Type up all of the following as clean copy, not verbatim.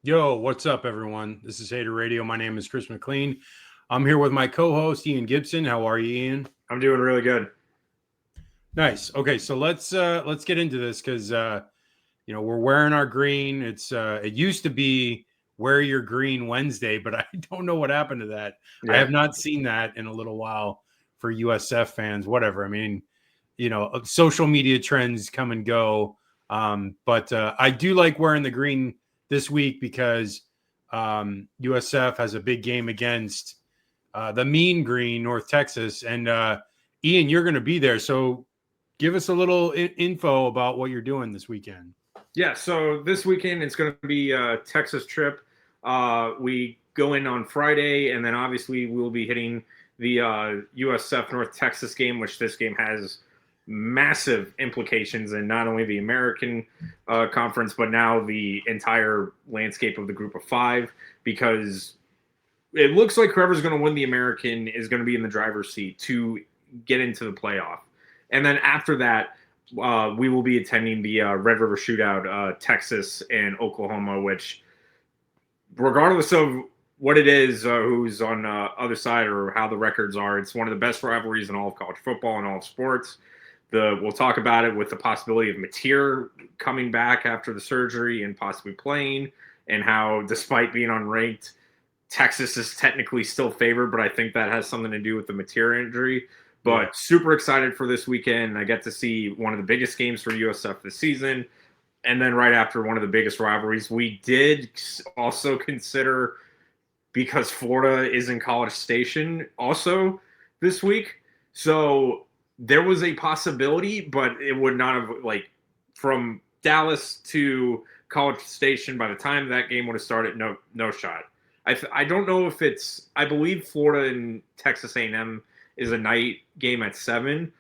Yo, what's up, everyone? This is Hater Radio. My name is Chris McLean. I'm here with my co-host Ian Gibson. How are you, Ian? I'm doing really good. Nice. Okay, so let's get into this because we're wearing our green. It used to be wear your green Wednesday, but I don't know what happened to that. I Yeah. have not seen that in a little while for USF fans. Whatever. I mean, social media trends come and go. But I do like wearing the green this week because USF has a big game against the Mean Green, North Texas. And Ian, you're going to be there. So give us a little info about what you're doing this weekend. Yeah. So this weekend it's going to be a Texas trip. We go in on Friday, and then obviously we'll be hitting the USF North Texas game, which this game has massive implications in not only the American conference, but now the entire landscape of the group of five, because it looks like whoever's going to win the American is going to be in the driver's seat to get into the playoff. And then after that, we will be attending the Red River Shootout, Texas and Oklahoma, which, regardless of what it is, who's on other side or how the records are, it's one of the best rivalries in all of college football and all of sports. We'll talk about it with the possibility of Mateer coming back after the surgery and possibly playing, and how, despite being unranked, Texas is technically still favored, but I think that has something to do with the Mateer injury. But super excited for this weekend. I get to see one of the biggest games for USF this season. And then right after one of the biggest rivalries, we did also consider, because Florida is in College Station also this week. So there was a possibility, but it would not have, from Dallas to College Station, by the time that game would have started, no shot. I don't know if I believe Florida and Texas A&M is a night game at 7,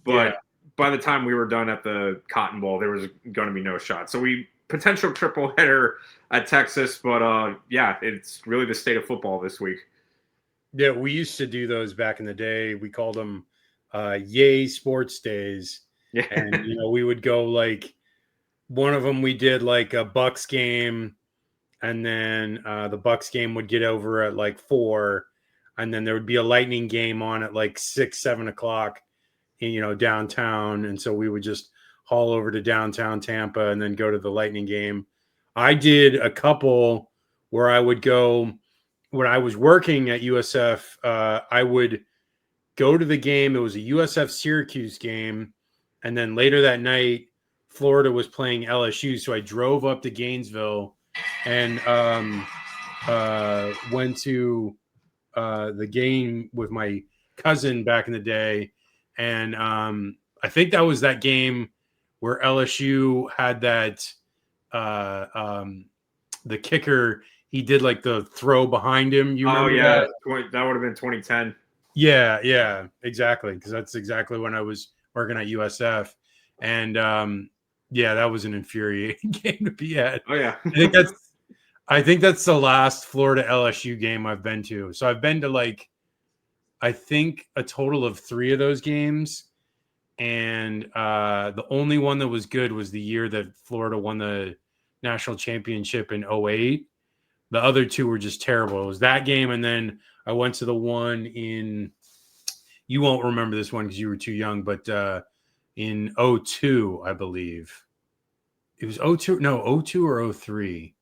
but by the time we were done at the Cotton Bowl, there was going to be no shot. So potential triple header at Texas, but it's really the state of football this week. Yeah, we used to do those back in the day. We called them Yay Sports Days. Yeah. And we would go one of them we did a Bucks game, and then the Bucks game would get over at 4, and then there would be a Lightning game on at 6, 7 o'clock, downtown, and so we would just haul over to downtown Tampa and then go to the Lightning game. I did a couple where I would go when I was working at USF. I would go to the game. It was a USF Syracuse game, and then later that night, Florida was playing LSU, so I drove up to Gainesville and went to the game with my cousin back in the day. And I think that was that game where LSU had that the kicker, he did the throw behind him. You remember that? That would have been 2010. Yeah, exactly. Because that's exactly when I was working at USF. And that was an infuriating game to be at. Oh yeah. I think that's the last Florida LSU game I've been to. So I've been to I think a total of 3 of those games. And the only one that was good was the year that Florida won the national championship in 2008. The other 2 were just terrible. It was that game, and then I went to the one you won't remember this one because you were too young, but in 2002, I believe. It was 2002. No, 2002 or 2003.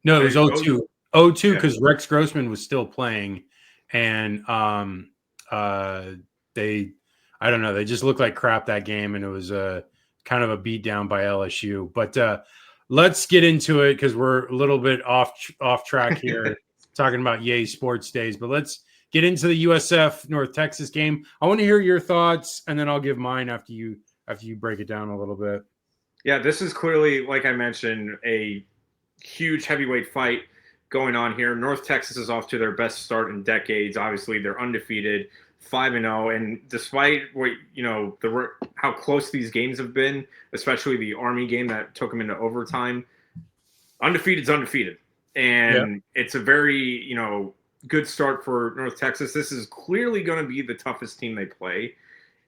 No, it was 2002. 2002 because Rex Grossman was still playing, and they, I don't know, they just looked like crap that game, and it was kind of a beatdown by LSU. But let's get into it because we're a little bit off track here talking about Yay Sports Days. But let's get into the USF North Texas game. I want to hear your thoughts, and then I'll give mine after you break it down a little bit. Yeah, this is clearly, like I mentioned, a huge heavyweight fight going on here. North Texas is off to their best start in decades. Obviously, they're undefeated, 5-0, and despite what how close these games have been, especially the Army game that took them into overtime, undefeated's undefeated, and it's a very good start for North Texas. This is clearly going to be the toughest team they play.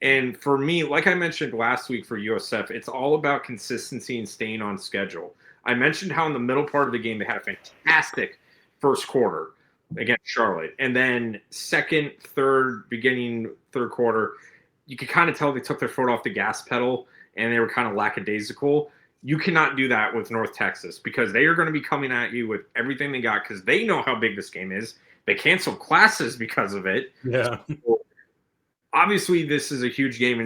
And for me, like I mentioned last week for USF, it's all about consistency and staying on schedule. I mentioned how in the middle part of the game they had a fantastic first quarter against Charlotte. And then second, third, beginning third quarter, you could kind of tell they took their foot off the gas pedal and they were kind of lackadaisical. You cannot do that with North Texas because they are going to be coming at you with everything they got because they know how big this game is. They cancel classes because of it. Yeah. So obviously, this is a huge game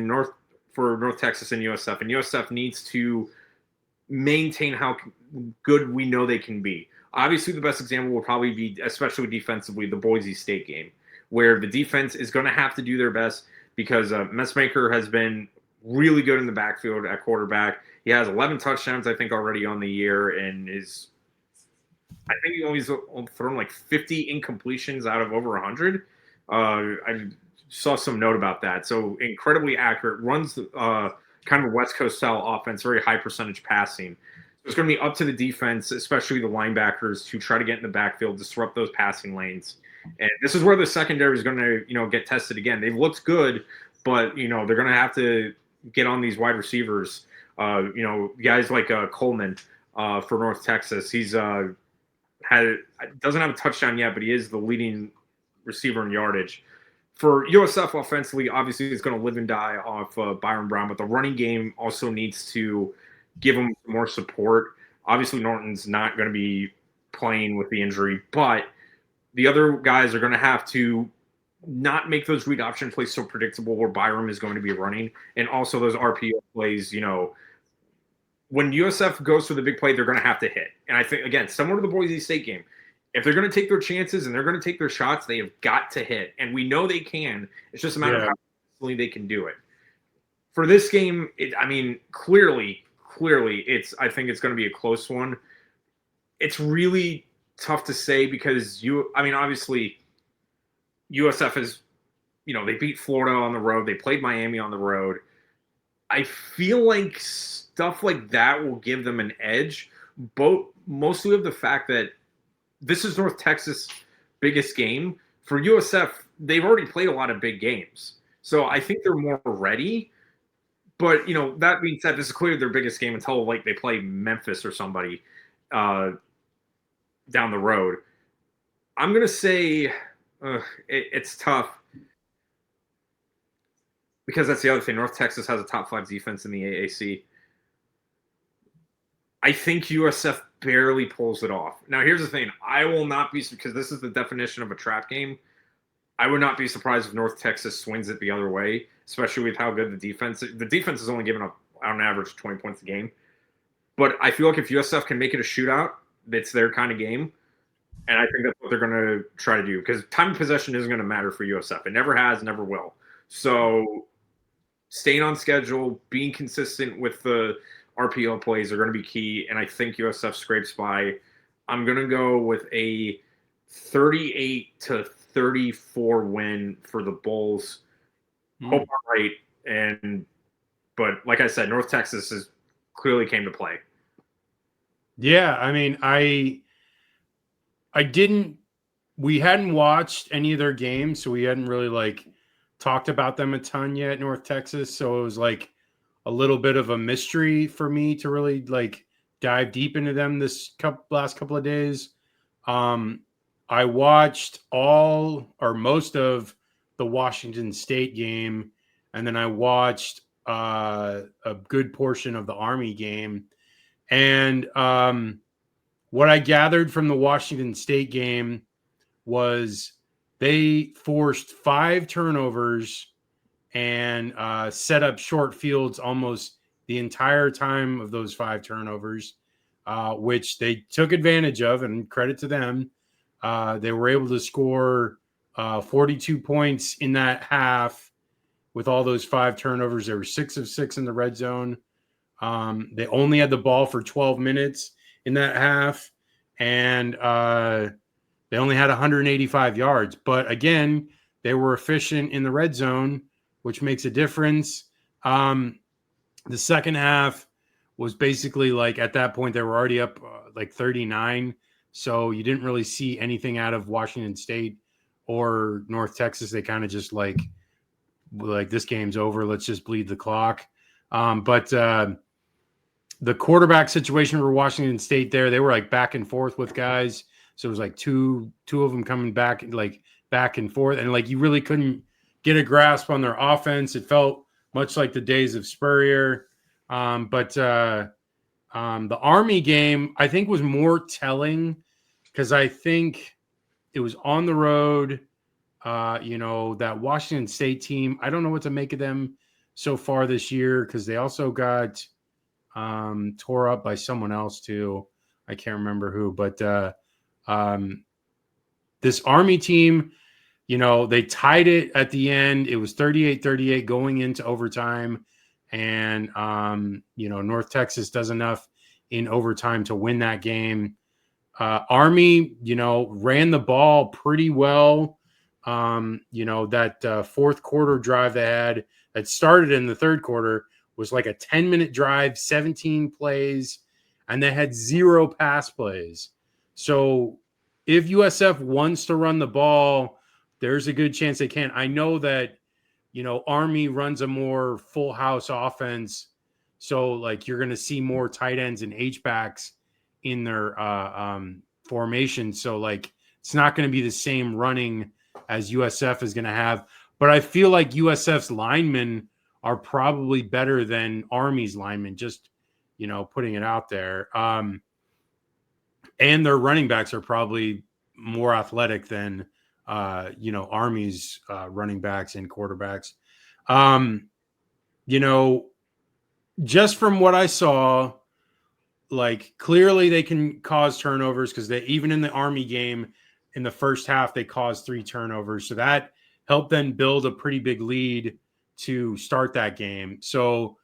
for North Texas and USF, and USF needs to maintain how good we know they can be. Obviously, the best example will probably be, especially defensively, the Boise State game, where the defense is going to have to do their best because Messmaker has been really good in the backfield at quarterback. He has 11 touchdowns, I think, already on the year, and I think he only thrown like 50 incompletions out of over 100. I saw some note about that. So incredibly accurate, runs kind of a West Coast style offense, very high percentage passing. So it's going to be up to the defense, especially the linebackers, to try to get in the backfield, disrupt those passing lanes. And this is where the secondary is going to, get tested again. They've looked good, but they're going to have to get on these wide receivers. Guys like Coleman for North Texas. He's doesn't have a touchdown yet, but he is the leading receiver in yardage. For USF offensively, obviously it's going to live and die off Byron Brown, but the running game also needs to give him more support. Obviously, Norton's not going to be playing with the injury, but the other guys are going to have to not make those read option plays so predictable where Byram is going to be running, and also those RPO plays, when USF goes for the big play, they're going to have to hit. And I think, again, similar to the Boise State game, if they're going to take their chances and they're going to take their shots, they have got to hit. And we know they can. It's just a matter of how quickly they can do it. For this game, clearly, I think it's going to be a close one. It's really tough to say because obviously USF is, they beat Florida on the road. They played Miami on the road. I feel like stuff like that will give them an edge, mostly of the fact that this is North Texas' biggest game. For USF, they've already played a lot of big games. So I think they're more ready. But, that being said, this is clearly their biggest game until they play Memphis or somebody down the road. I'm going to say it's tough because that's the other thing. North Texas has a top 5 defense in the AAC. I think USF barely pulls it off. Now, here's the thing. I will not be, because this is the definition of a trap game, I would not be surprised if North Texas swings it the other way, especially with how good the defense is only giving up, on average, 20 points a game. But I feel like if USF can make it a shootout, it's their kind of game. And I think that's what they're going to try to do because time of possession isn't going to matter for USF. It never has, never will. So staying on schedule, being consistent with the RPO plays are going to be key, and I think USF scrapes by. I'm going to go with a 38-34 win for the Bulls. Hope I'm right, but like I said, North Texas has clearly came to play. Yeah, we hadn't watched any of their games, so we hadn't really talked about them a ton yet, North Texas. So it was a little bit of a mystery for me to really dive deep into them this last couple of days. I watched all or most of the Washington State game, and then I watched a good portion of the Army game. And what I gathered from the Washington State game was they forced 5 turnovers and set up short fields almost the entire time of those 5 turnovers, which they took advantage of, and credit to them. They were able to score 42 points in that half with all those 5 turnovers. They were 6 of 6 in the red zone. They only had the ball for 12 minutes in that half, and they only had 185 yards. But again, they were efficient in the red zone, which makes a difference. The second half was basically at that point, they were already up 39. So you didn't really see anything out of Washington State or North Texas. They kind of just this game's over. Let's just bleed the clock. But The quarterback situation for Washington State there, they were like back and forth with guys. So it was like two of them coming back, like back and forth. And like you really couldn't get a grasp on their offense. It felt much like the days of Spurrier. But the Army game, I think, was more telling because I think it was on the road. That Washington State team, I don't know what to make of them so far this year because they also got tore up by someone else too. I can't remember who, but this Army team, they tied it at the end. It was 38-38 going into overtime. And, North Texas does enough in overtime to win that game. Army, ran the ball pretty well. That fourth quarter drive they had that started in the third quarter was like a 10-minute drive, 17 plays, and they had 0 pass plays. So if USF wants to run the ball, there's a good chance they can. I know that, Army runs a more full house offense. So like you're going to see more tight ends and H-backs in their formation. So like it's not going to be the same running as USF is going to have. But I feel like USF's linemen are probably better than Army's linemen, just, putting it out there. And their running backs are probably more athletic than, Army's running backs and quarterbacks. Just from what I saw, like clearly they can cause turnovers because they, even in the Army game in the first half, they caused 3 turnovers. So that helped them build a pretty big lead to start that game. So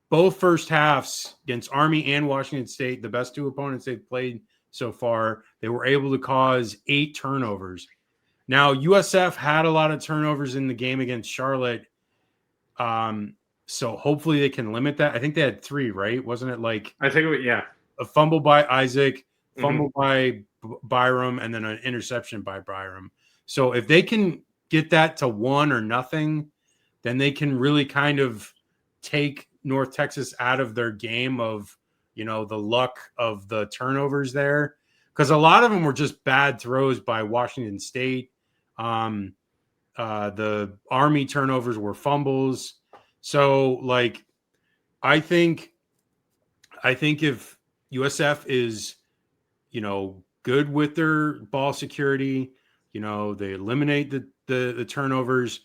both first halves against Army and Washington State, the best 2 opponents they've played so far, they were able to cause 8 turnovers. Now, USF had a lot of turnovers in the game against Charlotte. So hopefully they can limit that. I think they had 3, right? Wasn't it like I think yeah. A fumble by Isaac, fumble by Byram, and then an interception by Byram. So if they can get that to 1 or nothing, then they can really kind of take North Texas out of their game of, the luck of the turnovers there. Because a lot of them were just bad throws by Washington State. The Army turnovers were fumbles. So, like, I think if USF is, good with their ball security, they eliminate the turnovers.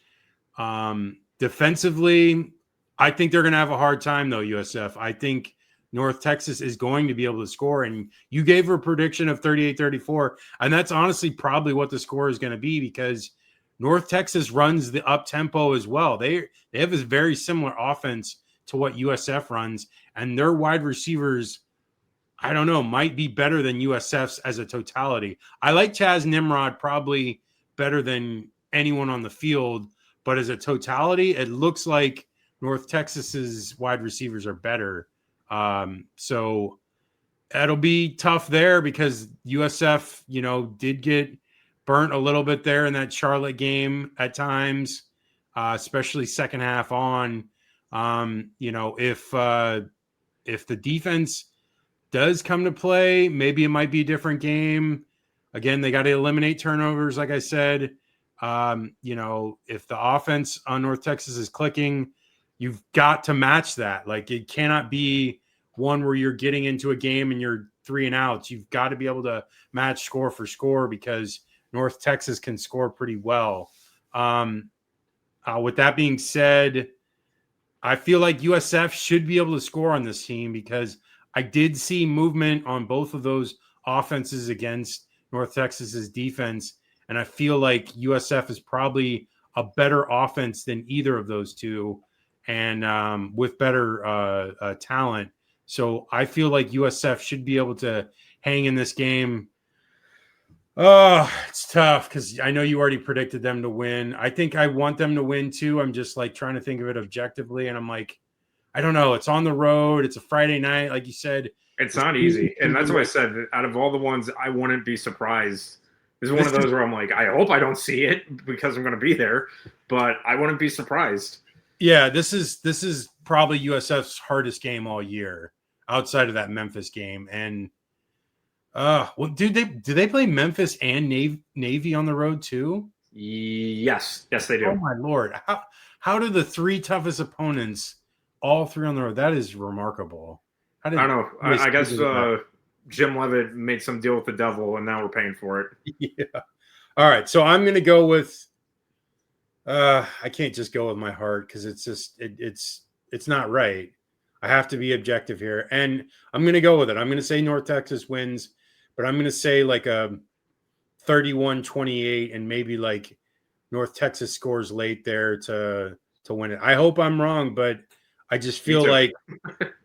Defensively, I think they're going to have a hard time, though, USF. I think North Texas is going to be able to score. And you gave a prediction of 38-34. And that's honestly probably what the score is going to be because North Texas runs the up tempo as well. They have a very similar offense to what USF runs. And their wide receivers, I don't know, might be better than USF's as a totality. I like Chaz Nimrod probably better than anyone on the field. But as a totality, it looks like North Texas's wide receivers are better. So that'll be tough there because USF, did get burnt a little bit there in that Charlotte game at times, especially second half on. If the defense does come to play, maybe it might be a different game. Again, they got to eliminate turnovers, like I said. If the offense on North Texas is clicking, you've got to match that. Like it cannot be one where you're getting into a game and you're 3 and outs. You've got to be able to match score for score because North Texas can score pretty well. With that being said, I feel like USF should be able to score on this team because I did see movement on both of those offenses against North Texas's defense. And I feel like USF is probably a better offense than either of those two and with better talent. So I feel like USF should be able to hang in this game. Oh, it's tough because I know you already predicted them to win. I think I want them to win too. I'm just like trying to think of it objectively. And I'm like, I don't know. It's on the road. It's a Friday night. Like you said, it's not easy. And that's what I said. Out of all the ones, I wouldn't be surprised. This is one of those where I'm like, I hope I don't see it because I'm going to be there, but I wouldn't be surprised. Yeah, this is probably USF's hardest game all year. outside of that Memphis game. And well, do they play Memphis and Navy on the road too? Yes, they Oh do. my Lord. How do the three toughest opponents all three on the road? That is remarkable. I don't know. I guess Jim Levitt made some deal with the devil, and now we're paying for it. Yeah. All right. So I'm going to go with. I can't just go with my heart because it's just it's not right. I have to be objective here, and I'm going to go with it. I'm going to say North Texas wins, but I'm going to say like a 31-28, and maybe like North Texas scores late there to win it. I hope I'm wrong, but I just feel like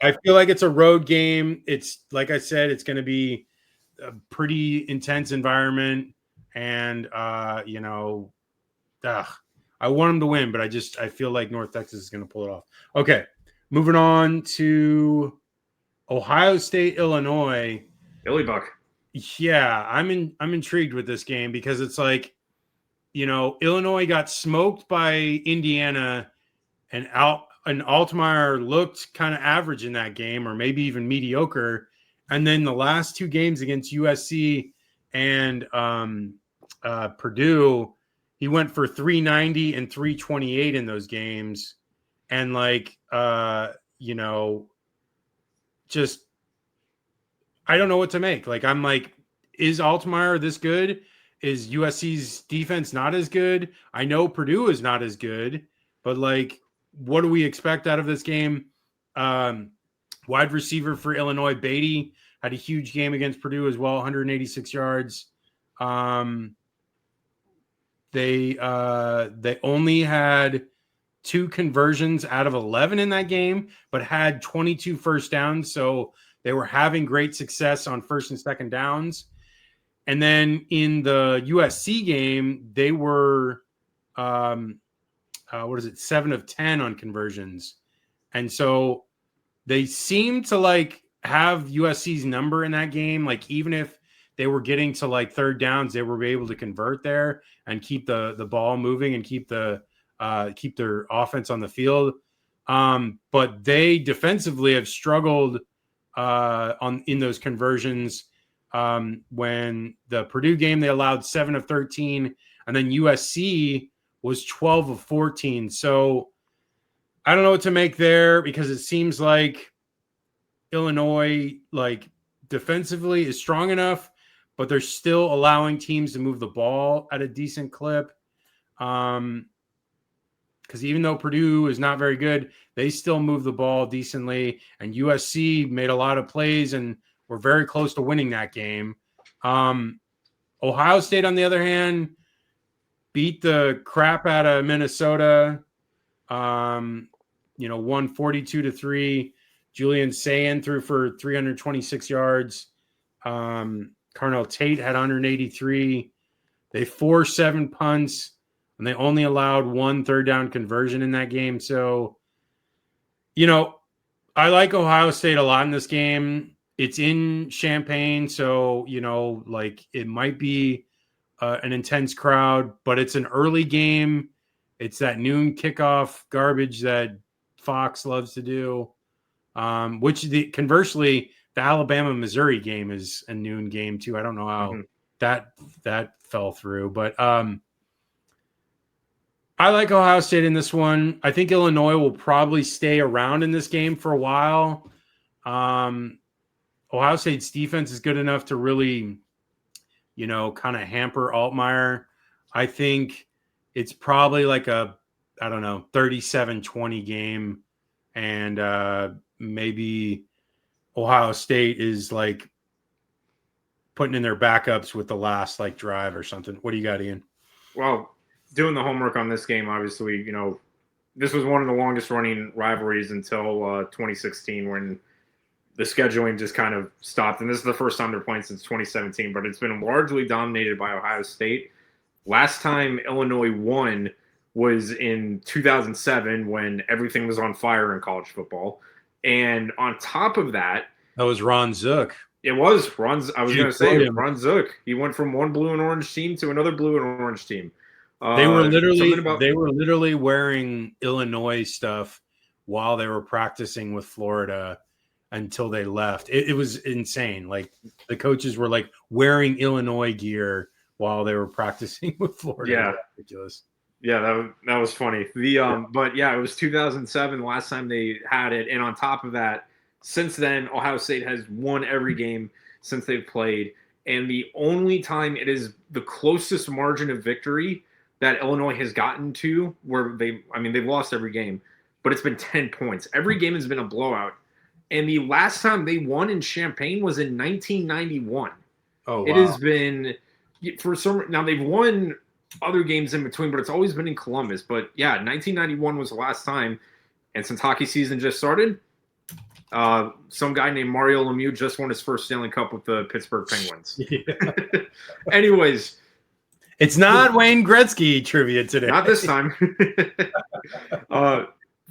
it's a road game. It's like I said, it's going to be a pretty intense environment, and I want them to win, but I feel like North Texas is going to pull it off. Okay, moving on to Ohio State, Illinois. Billy Buck. Yeah, I'm intrigued with this game because it's like, Illinois got smoked by Indiana, and Altmaier looked kind of average in that game, or maybe even mediocre. And then the last two games against USC and Purdue, he went for 390 and 328 in those games. And just I don't know what to make. Like, I'm like, is Altmaier this good? Is USC's defense not as good? I know Purdue is not as good, but like, what do we expect out of this game? Wide receiver for Illinois, Beatty, had a huge game against Purdue as well, 186 yards. They only had 2 conversions out of 11 in that game, but had 22 first downs. So they were having great success on first and second downs. And then in the USC game, they were 7 of 10 on conversions. And so they seem to like have USC's number in that game. Like, even if they were getting to like third downs, they were able to convert there and keep the ball moving and keep their offense on the field. But they defensively have struggled in those conversions. When the Purdue game, they allowed 7 of 13, and then USC was 12 of 14. So I don't know what to make there, because it seems like Illinois, like, defensively is strong enough, but they're still allowing teams to move the ball at a decent clip. Because even though Purdue is not very good, they still move the ball decently, and USC made a lot of plays and were very close to winning that game. Ohio State, on the other hand, beat the crap out of Minnesota. Won 42-3. Julian Sayin threw for 326 yards. Carnell Tate had 183. They forced 7 punts, and they only allowed 1 third down conversion in that game. So, I like Ohio State a lot in this game. It's in Champaign, so, it might be an intense crowd, but it's an early game. It's that noon kickoff garbage that Fox loves to do. Conversely, the Alabama-Missouri game is a noon game too. I don't know how that fell through, but I like Ohio State in this one. I think Illinois will probably stay around in this game for a while. Ohio State's defense is good enough to really, kind of hamper Altmaier. I think it's probably like a, 37-20 game. And maybe Ohio State is like putting in their backups with the last like drive or something. What do you got, Ian? Well, doing the homework on this game, obviously, this was one of the longest running rivalries until 2016, when the scheduling just kind of stopped. And this is the first time they're playing since 2017, but it's been largely dominated by Ohio State. Last time Illinois won was in 2007, when everything was on fire in college football. And on top of that was Ron Zook. It was Ron. I was going to say Ron Zook. He went from one blue and orange team to another blue and orange team. They were literally wearing Illinois stuff while they were practicing with Florida, until they left. It was insane. Like the coaches were like wearing Illinois gear while they were practicing with Florida. Yeah. Ridiculous. Yeah, that was funny. But yeah, it was 2007 the last time they had it, and on top of that, since then Ohio State has won every game since they've played, and the only time it is the closest margin of victory that Illinois has gotten to, where they've lost every game, but it's been 10 points. Every game has been a blowout, and the last time they won in Champaign was in 1991. Oh, wow. It has been now they've won other games in between, but it's always been in Columbus. But yeah, 1991 was the last time, and since hockey season just started, some guy named Mario Lemieux just won his first Stanley Cup with the Pittsburgh Penguins. Yeah. Anyways, it's not Wayne Gretzky trivia today. Not this time.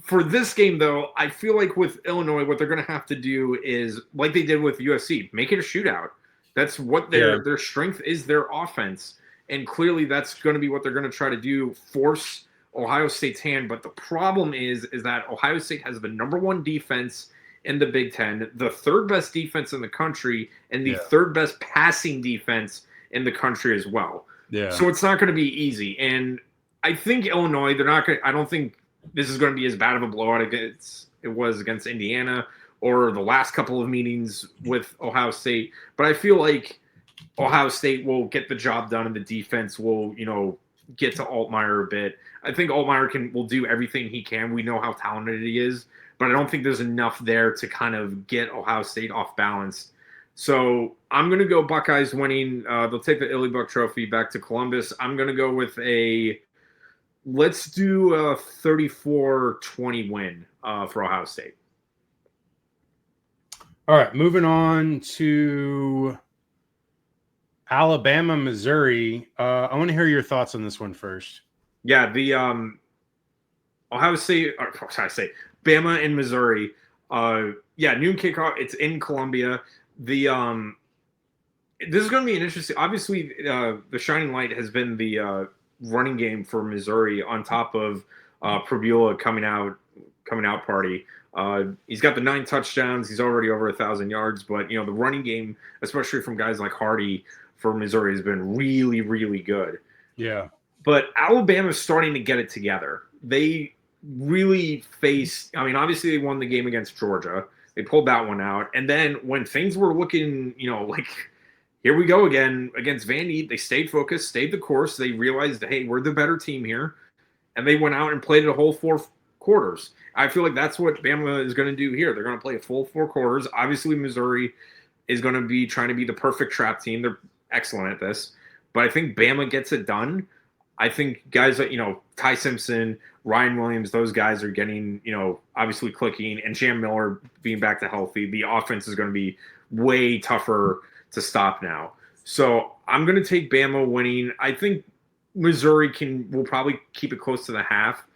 For this game, though, I feel like with Illinois, what they're going to have to do is, like they did with USC, make it a shootout. That's what their strength is, their offense. And clearly that's going to be what they're going to try to do, force Ohio State's hand. But the problem is that Ohio State has the number one defense in the Big Ten, the third best defense in the country, and the third best passing defense in the country as well. Yeah. So it's not going to be easy. And I think Illinois, I don't think this is going to be as bad of a blowout as it was against Indiana or the last couple of meetings with Ohio State. But I feel like Ohio State will get the job done, and the defense will, get to Altmaier a bit. I think Altmaier will do everything he can. We know how talented he is, but I don't think there's enough there to kind of get Ohio State off balance. So I'm going to go Buckeyes winning. They'll take the Illy Buck Trophy back to Columbus. I'm going to go with let's do a 34-20 win for Ohio State. All right, moving on to Alabama, Missouri. I want to hear your thoughts on this one first. Yeah, the Ohio State, Bama and Missouri. Noon kickoff. It's in Columbia. This is going to be an interesting. Obviously, the shining light has been the running game for Missouri on top of Probula coming out party. He's got the 9 touchdowns. He's already over 1,000 yards. But the running game, especially from guys like Hardy for Missouri, has been really, really good. Yeah. But Alabama's starting to get it together. They really obviously they won the game against Georgia. They pulled that one out. And then when things were looking, like here we go again against Vandy, they stayed focused, stayed the course. They realized, hey, we're the better team here. And they went out and played it a whole 4 quarters. I feel like that's what Bama is going to do here. They're going to play a full 4 quarters. Obviously, Missouri is going to be trying to be the perfect trap team. They're excellent at this. But I think Bama gets it done. I think guys like, Ty Simpson, Ryan Williams, those guys are getting, obviously clicking, and Jam Miller being back to healthy. The offense is going to be way tougher to stop now. So I'm going to take Bama winning. I think Missouri will probably keep it close to the half,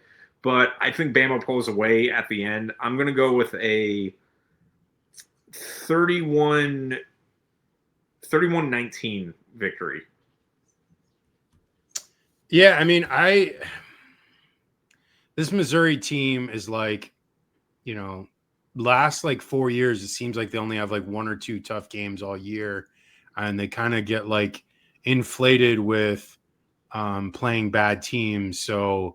but I think Bama pulls away at the end. I'm going to go with a 31-19 victory. Yeah, this Missouri team is like, last 4 years, it seems like they only have 1 or 2 tough games all year, and they kind of get inflated with playing bad teams. So,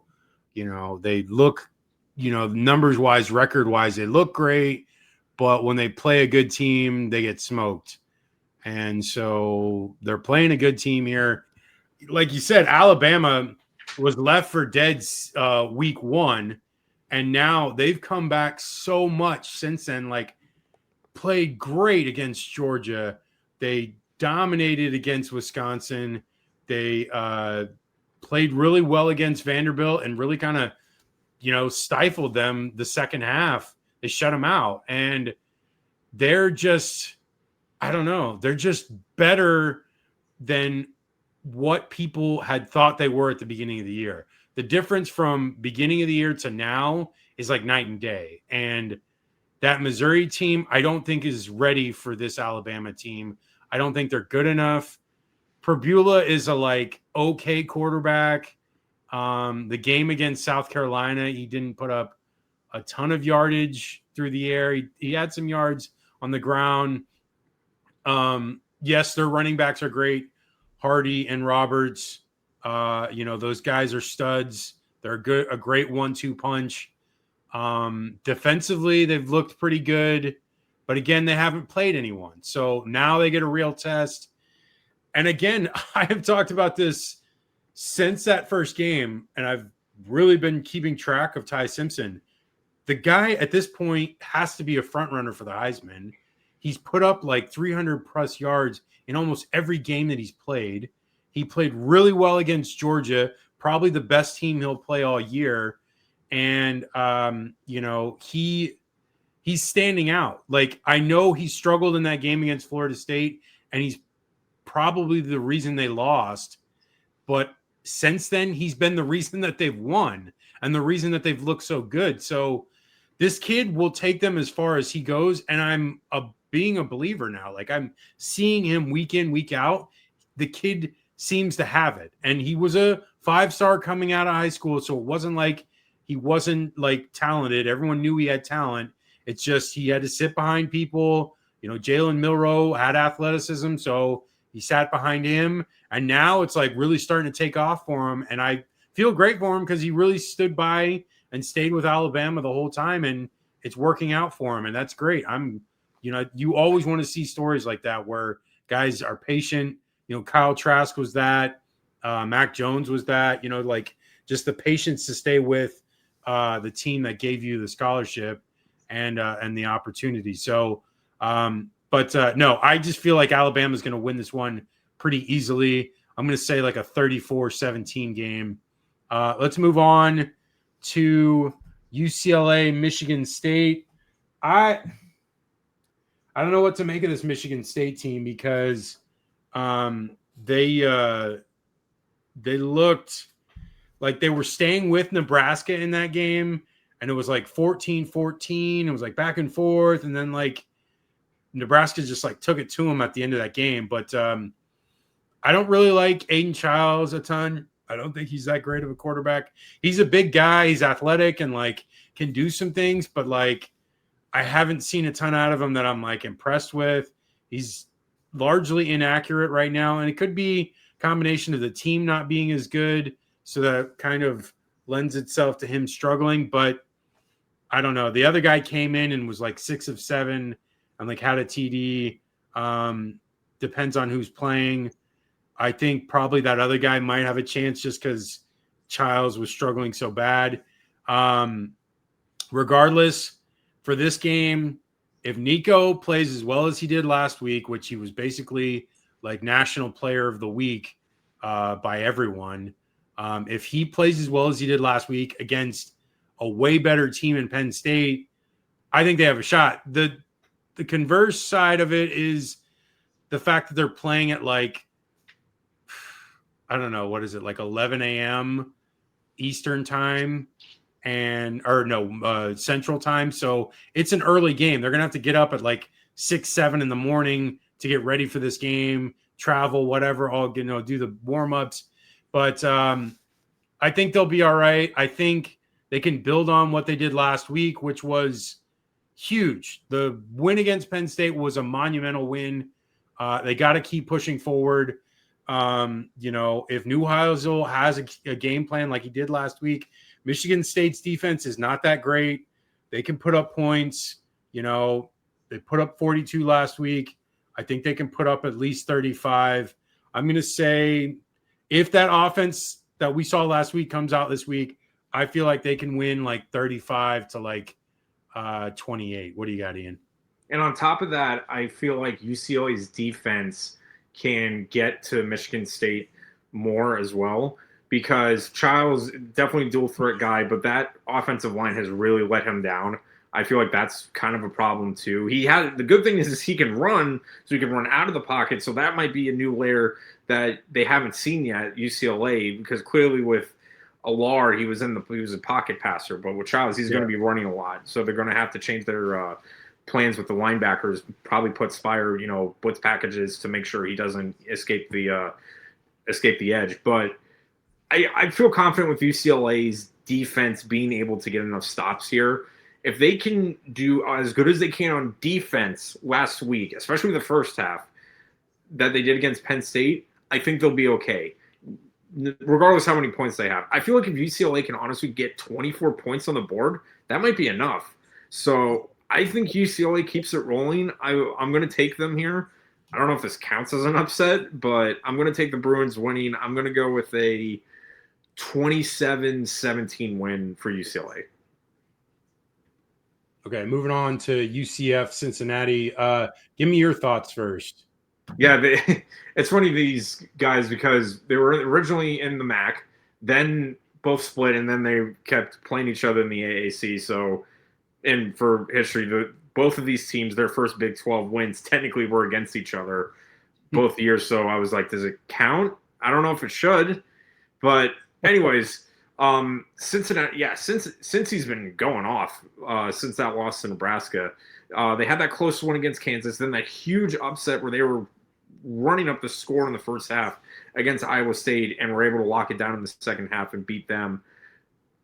they look, numbers wise, record wise, they look great, but when they play a good team, they get smoked. And so they're playing a good team here. Like you said, Alabama was left for dead week 1, and now they've come back so much since then. Played great against Georgia. They dominated against Wisconsin. They played really well against Vanderbilt and really kind of, stifled them the second half. They shut them out, and they're just, I don't know, they're just better than what people had thought they were at the beginning of the year. The difference from beginning of the year to now is night and day. And that Missouri team, I don't think is ready for this Alabama team. I don't think they're good enough. Probula is a okay quarterback. The game against South Carolina, he didn't put up a ton of yardage through the air. He had some yards on the ground. Yes, their running backs are great. Hardy and Roberts, those guys are studs. They're a great 1-2 punch. Defensively, they've looked pretty good, but again, they haven't played anyone. So now they get a real test. And again, I have talked about this since that first game, and I've really been keeping track of Ty Simpson. The guy at this point has to be a front runner for the Heisman. He's put up like 300 plus yards in almost every game that he's played. He played really well against Georgia, probably the best team he'll play all year. And, he's standing out. Like, I know he struggled in that game against Florida State, and he's probably the reason they lost. But since then, he's been the reason that they've won and the reason that they've looked so good. So this kid will take them as far as he goes. And I'm being a believer now. Like, I'm seeing him week in, week out. The kid seems to have it. And he was a 5-star coming out of high school. So it wasn't like he wasn't like talented. Everyone knew he had talent. It's just he had to sit behind people. Jalen Milroe had athleticism, so he sat behind him. And now it's like really starting to take off for him. And I feel great for him because he really stood by and stayed with Alabama the whole time. And it's working out for him. And that's great. You always want to see stories like that where guys are patient. Kyle Trask was that. Mac Jones was that. Just the patience to stay with the team that gave you the scholarship and the opportunity. So, no, I just feel like Alabama's going to win this one pretty easily. I'm going to say like a 34-17 game. Let's move on to UCLA, Michigan State. I don't know what to make of this Michigan State team because they looked like they were staying with Nebraska in that game, and it was like 14-14. It was like back and forth, and then like Nebraska just like took it to them at the end of that game. But I don't really like Aiden Childs a ton. I don't think he's that great of a quarterback. He's a big guy. He's athletic and like can do some things, but like I haven't seen a ton out of him that I'm like impressed with. He's largely inaccurate right now, and it could be a combination of the team not being as good, so that kind of lends itself to him struggling. But I don't know. The other guy came in and was like 6 of 7 and like had a TD. Depends on who's playing. I think probably that other guy might have a chance just because Childs was struggling so bad. Regardless, for this game, if Nico plays as well as he did last week, which he was basically like National Player of the Week by everyone, if he plays as well as he did last week against a way better team in Penn State, I think they have a shot. The converse side of it is the fact that they're playing at like, I don't know, what is it, like 11 a.m. Eastern time Central time. So it's an early game. They're going to have to get up at like 6, 7 in the morning to get ready for this game, travel, whatever, do the warm-ups. But I think they'll be all right. I think they can build on what they did last week, which was huge. The win against Penn State was a monumental win. They got to keep pushing forward. If Neuheisel has a game plan like he did last week, Michigan State's defense is not that great. They can put up points. They put up 42 last week. I think they can put up at least 35. I'm going to say if that offense that we saw last week comes out this week, I feel like they can win like 35 to like 28. What do you got, Ian? And on top of that, I feel like UCLA's defense can get to Michigan State more as well, because Childs definitely dual threat guy, but that offensive line has really let him down. I feel like that's kind of a problem too. The good thing is he can run, so he can run out of the pocket. So that might be a new layer that they haven't seen yet at UCLA, because clearly with Alar, he was a pocket passer, but with Childs, he's going to be running a lot. So they're going to have to change their plans with the linebackers, probably put Spire, blitz packages to make sure he doesn't escape the edge. But I feel confident with UCLA's defense being able to get enough stops here. if they can do as good as they can on defense last week, especially the first half that they did against Penn State, I think they'll be okay, regardless how many points they have. I feel like if UCLA can honestly get 24 points on the board, that might be enough. So I think UCLA keeps it rolling. I'm going to take them here. I don't know if this counts as an upset, but I'm going to take the Bruins winning. I'm going to go with a 27-17 win for UCLA. Okay, moving on to UCF Cincinnati. Give me your thoughts first. Yeah, it's funny, these guys, because they were originally in the MAC, then both split, and then they kept playing each other in the AAC. So, and for history, both of these teams, their first Big 12 wins technically were against each other both years. So I was like, does it count? I don't know if it should, but anyways, Cincinnati, yeah, since he's been going off since that loss to Nebraska. They had that close one against Kansas, then that huge upset where they were running up the score in the first half against Iowa State and were able to lock it down in the second half and beat them.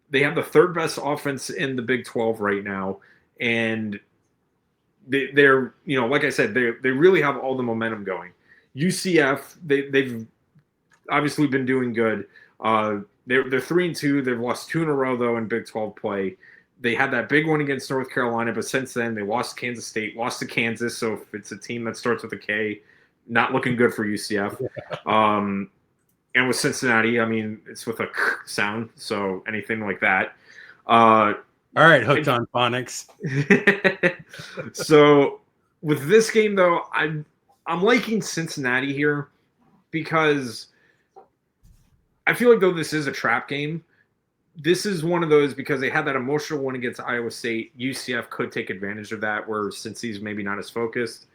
They have the third best offense in the Big 12 right now, and they're, like I said, they really have all the momentum going. UCF, they've obviously been doing good. They're 3-2. They've lost 2 in a row though in Big 12 play. They had that big one against North Carolina, but since then they lost to Kansas State, lost to Kansas. So if it's a team that starts with a K, not looking good for UCF. And with Cincinnati, I mean, it's with a K sound, so anything like that. All right, hooked on phonics. So with this game, though, I'm liking Cincinnati here because I feel like, though this is a trap game, this is one of those, because they had that emotional one against Iowa State. UCF could take advantage of that, where Cincy's maybe not as focused.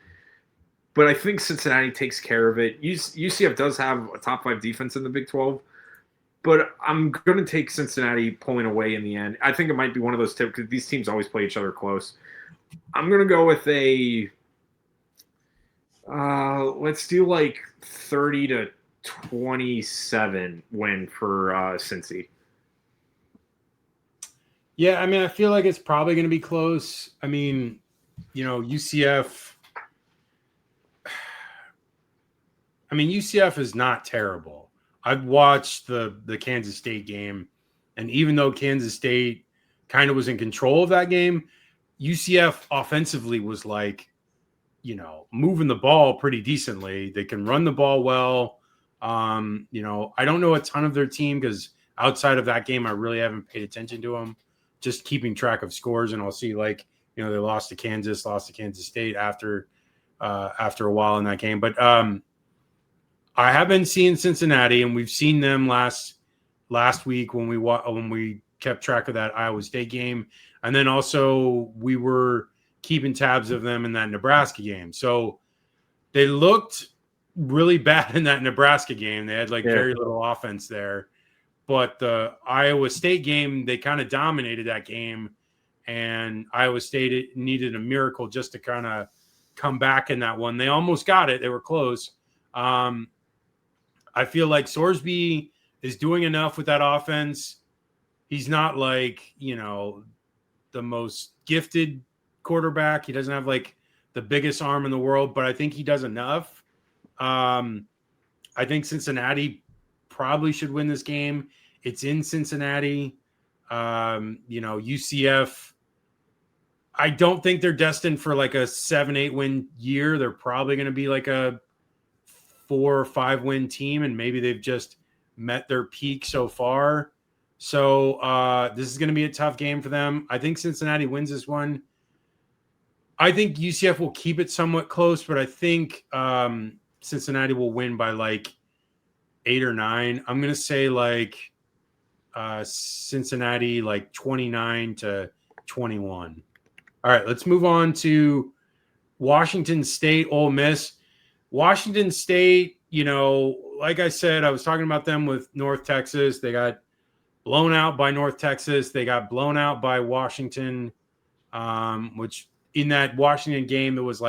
But I think Cincinnati takes care of it. UCF does have a top 5 defense in the Big 12, but I'm going to take Cincinnati pulling away in the end. I think it might be one of those tips, because these teams always play each other close. I'm going to go with a let's do like 30-27 win for Cincy. Yeah, I mean, I feel like it's probably going to be close. I mean, UCF. I mean, UCF is not terrible. I've watched the Kansas State game, and even though Kansas State kind of was in control of that game, UCF offensively was like, moving the ball pretty decently. They can run the ball well. I don't know a ton of their team, because outside of that game, I really haven't paid attention to them. Just keeping track of scores, and I'll see they lost to Kansas State after a while in that game. But I have been seeing Cincinnati, and we've seen them last week when we kept track of that Iowa State game, and then also we were keeping tabs of them in that Nebraska game. So they looked really bad in that Nebraska game. They had very little offense there. But the Iowa State game, they kind of dominated that game, and Iowa State needed a miracle just to kind of come back in that one. They almost got it. They were close. I feel like Sorsby is doing enough with that offense. He's not the most gifted quarterback. He doesn't have the biggest arm in the world, but I think he does enough. I think Cincinnati probably should win this game. It's in Cincinnati. UCF, I don't think they're destined for a 7-8 win year. They're probably going to be a 4 or 5 win team, and maybe they've just met their peak so far. So this is going to be a tough game for them. I think Cincinnati wins this one. I think UCF will keep it somewhat close, but I think Cincinnati will win by 8 or 9. I'm going to say Cincinnati 29-21. All right, let's move on to Washington State, Ole Miss. Washington State, like I said, I was talking about them with North Texas. They got blown out by North Texas. They got blown out by Washington, which in that Washington game, it was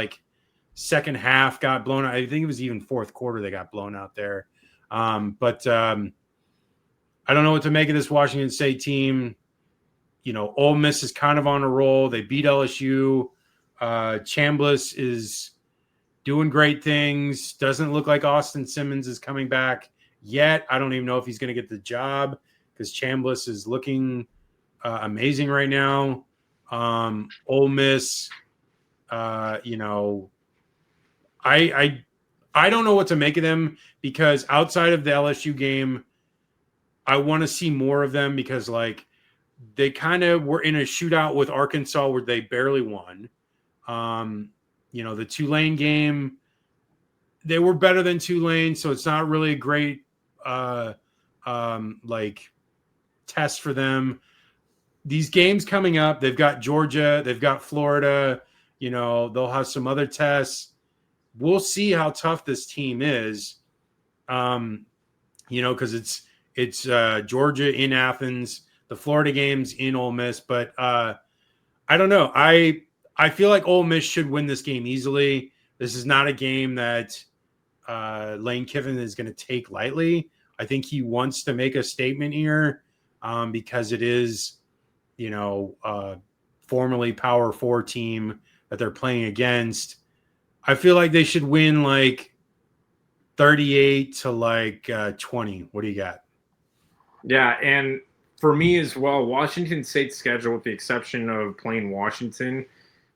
second half got blown out. I think it was even fourth quarter they got blown out there. But I don't know what to make of this Washington State team. Ole Miss is kind of on a roll. They beat LSU. Chambliss is doing great things. Doesn't look like Austin Simmons is coming back yet. I don't even know if he's going to get the job because Chambliss is looking amazing right now. Ole Miss, I don't know what to make of them because outside of the LSU game, I want to see more of them because they kind of were in a shootout with Arkansas where they barely won. The Tulane game, they were better than Tulane, so it's not really a great test for them. These games coming up, they've got Georgia, they've got Florida, they'll have some other tests. We'll see how tough this team is. Because it's Georgia in Athens, the Florida game's in Ole Miss, but I don't know. I feel like Ole Miss should win this game easily. This is not a game that Lane Kiffin is going to take lightly. I think he wants to make a statement here because it is, formerly Power 4 team that they're playing against. I feel like they should win 38 to 20. What do you got? Yeah, and for me as well, Washington State's schedule, with the exception of playing Washington,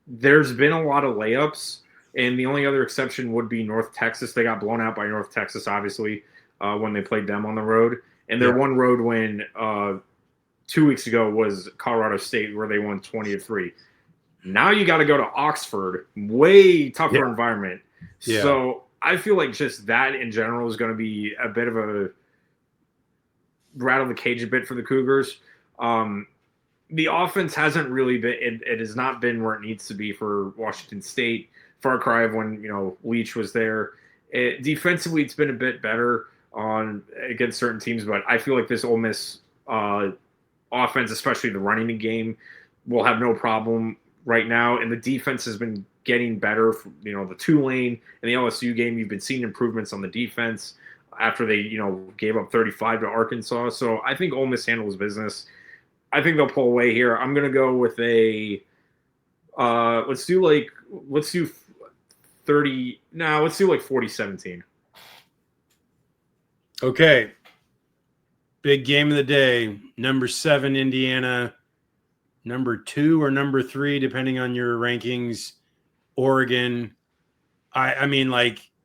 there's been a lot of layups, and the only other exception would be North Texas. They got blown out by North Texas, obviously, when they played them on the road. And their one road win 2 weeks ago was Colorado State, where they won 20-3. Now you got to go to Oxford, way tougher environment. Yeah. So I feel like just that in general is going to be a bit of a rattle the cage a bit for the Cougars. The offense hasn't really been, it has not been where it needs to be for Washington State. Far cry of when, Leach was there. Defensively, it's been a bit better against certain teams, but I feel like this Ole Miss offense, especially the running game, will have no problem right now. And the defense has been getting better. The Tulane and the LSU game, you've been seeing improvements on the defense after they, gave up 35 to Arkansas. So I think Ole Miss handles business. I think they'll pull away here. I'm going to go with a let's do 40-17. Okay. Big game of the day. Number 7, Indiana. Number 2 or number 3, depending on your rankings, Oregon. I mean,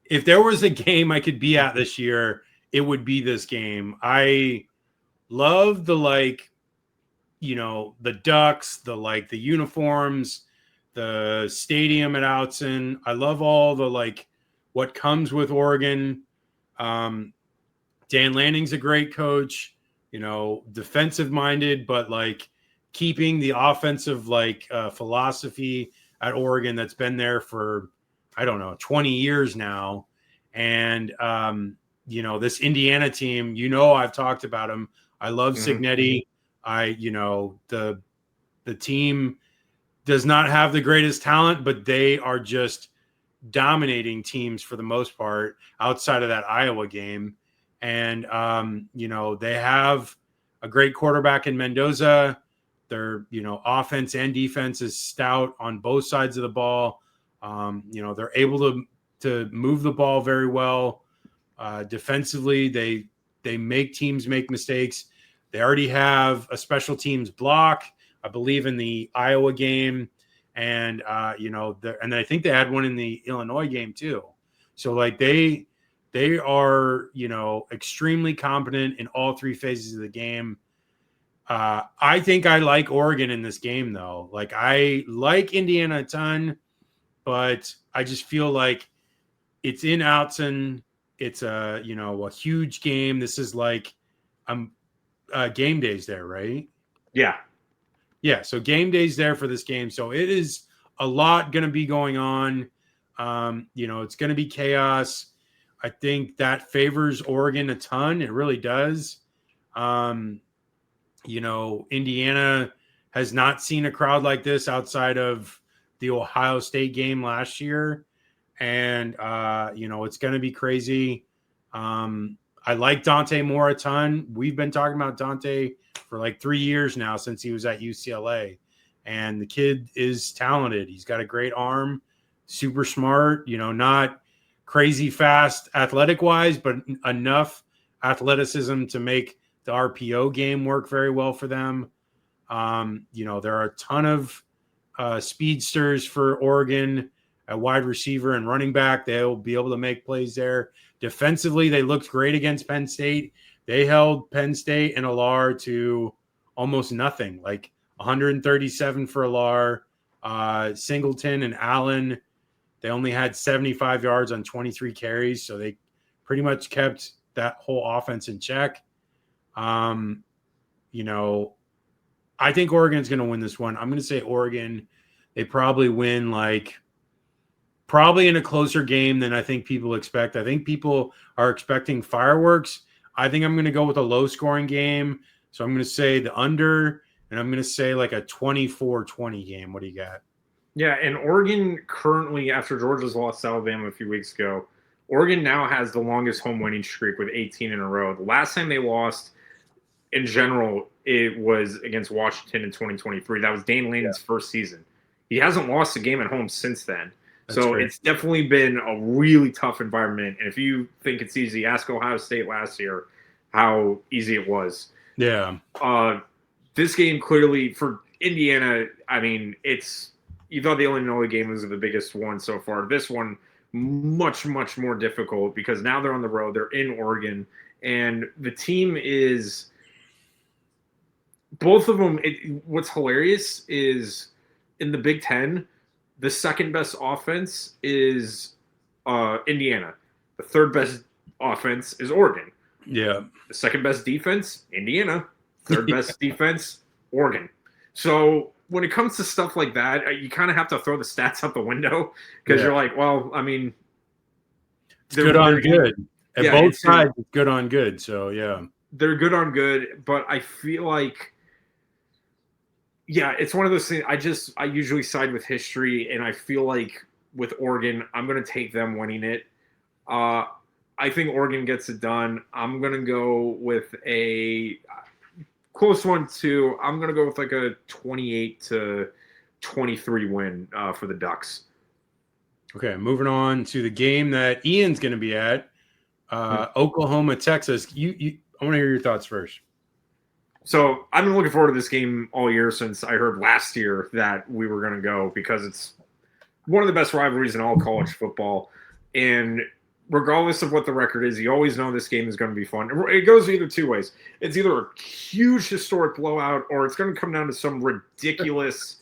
if there was a game I could be at this year, it would be this game. I love the Ducks, the uniforms, the stadium at Outson. I love all the what comes with Oregon. Dan Lanning's a great coach, defensive minded, but keeping the offensive philosophy at Oregon that's been there for 20 years now. And this Indiana team, I've talked about them. I love Cignetti. The team does not have the greatest talent, but they are just dominating teams for the most part outside of that Iowa game. And they have a great quarterback in Mendoza. Their offense and defense is stout on both sides of the ball. They're able to move the ball very well. Defensively, they make teams make mistakes. They already have a special teams block, I believe, in the Iowa game, and and I think they had one in the Illinois game too. So they are extremely competent in all 3 phases of the game. I think I like Oregon in this game, though. I like Indiana a ton, but I just feel like it's in Outson. It's a huge game. This is game days there, right? Yeah. So game days there for this game. So it is a lot going to be going on. It's going to be chaos. I think that favors Oregon a ton. It really does. Indiana has not seen a crowd like this outside of the Ohio State game last year. And, it's going to be crazy. I like Dante Moore a ton. We've been talking about Dante for like 3 years now since he was at UCLA. And the kid is talented. He's got a great arm, super smart, not crazy fast athletic wise, but enough athleticism to make the RPO game work very well for them. There are a ton of speedsters for Oregon at wide receiver and running back. They'll be able to make plays there. Defensively, they looked great against Penn State. They held Penn State and Alar to almost nothing, like 137 for Alar. Singleton and Allen, they only had 75 yards on 23 carries, so they pretty much kept that whole offense in check. I think Oregon's going to win this one. I'm going to say Oregon. They probably win probably in a closer game than I think people expect. I think people are expecting fireworks. I think I'm going to go with a low-scoring game. So I'm going to say the under, and I'm going to say like a 24-20 game. What do you got? Yeah, and Oregon currently, after Georgia's lost to Alabama a few weeks ago, Oregon now has the longest home winning streak with 18 in a row. The last time they lost, in general, it was against Washington in 2023. That was Dane Lanning's first season. He hasn't lost a game at home since then. So it's definitely been a really tough environment. And if you think it's easy, ask Ohio State last year how easy it was. Yeah. This game clearly for Indiana, I mean, you thought the Illinois game was the biggest one so far. This one, much, much more difficult because now they're on the road. They're in Oregon. And the team is – both of them what's hilarious is in the Big Ten – the second best offense is Indiana. The third best offense is Oregon. Yeah. The second best defense, Indiana. Third best defense, Oregon. So when it comes to stuff like that, you kind of have to throw the stats out the window because you're like, well, I mean, it's good on good. At both sides, it's good on good. So yeah, they're good on good, but I feel like. Yeah, it's one of those things. I usually side with history, and I feel like with Oregon, I'm going to take them winning it. I think Oregon gets it done. I'm going to go with a close one, too. I'm going to go with like a 28-23 win for the Ducks. Okay, moving on to the game that Ian's going to be at, Oklahoma, Texas. I want to hear your thoughts first. So I've been looking forward to this game all year since I heard last year that we were going to go because it's one of the best rivalries in all college football. And regardless of what the record is, you always know this game is going to be fun. It goes either two ways. It's either a huge historic blowout or it's going to come down to some ridiculous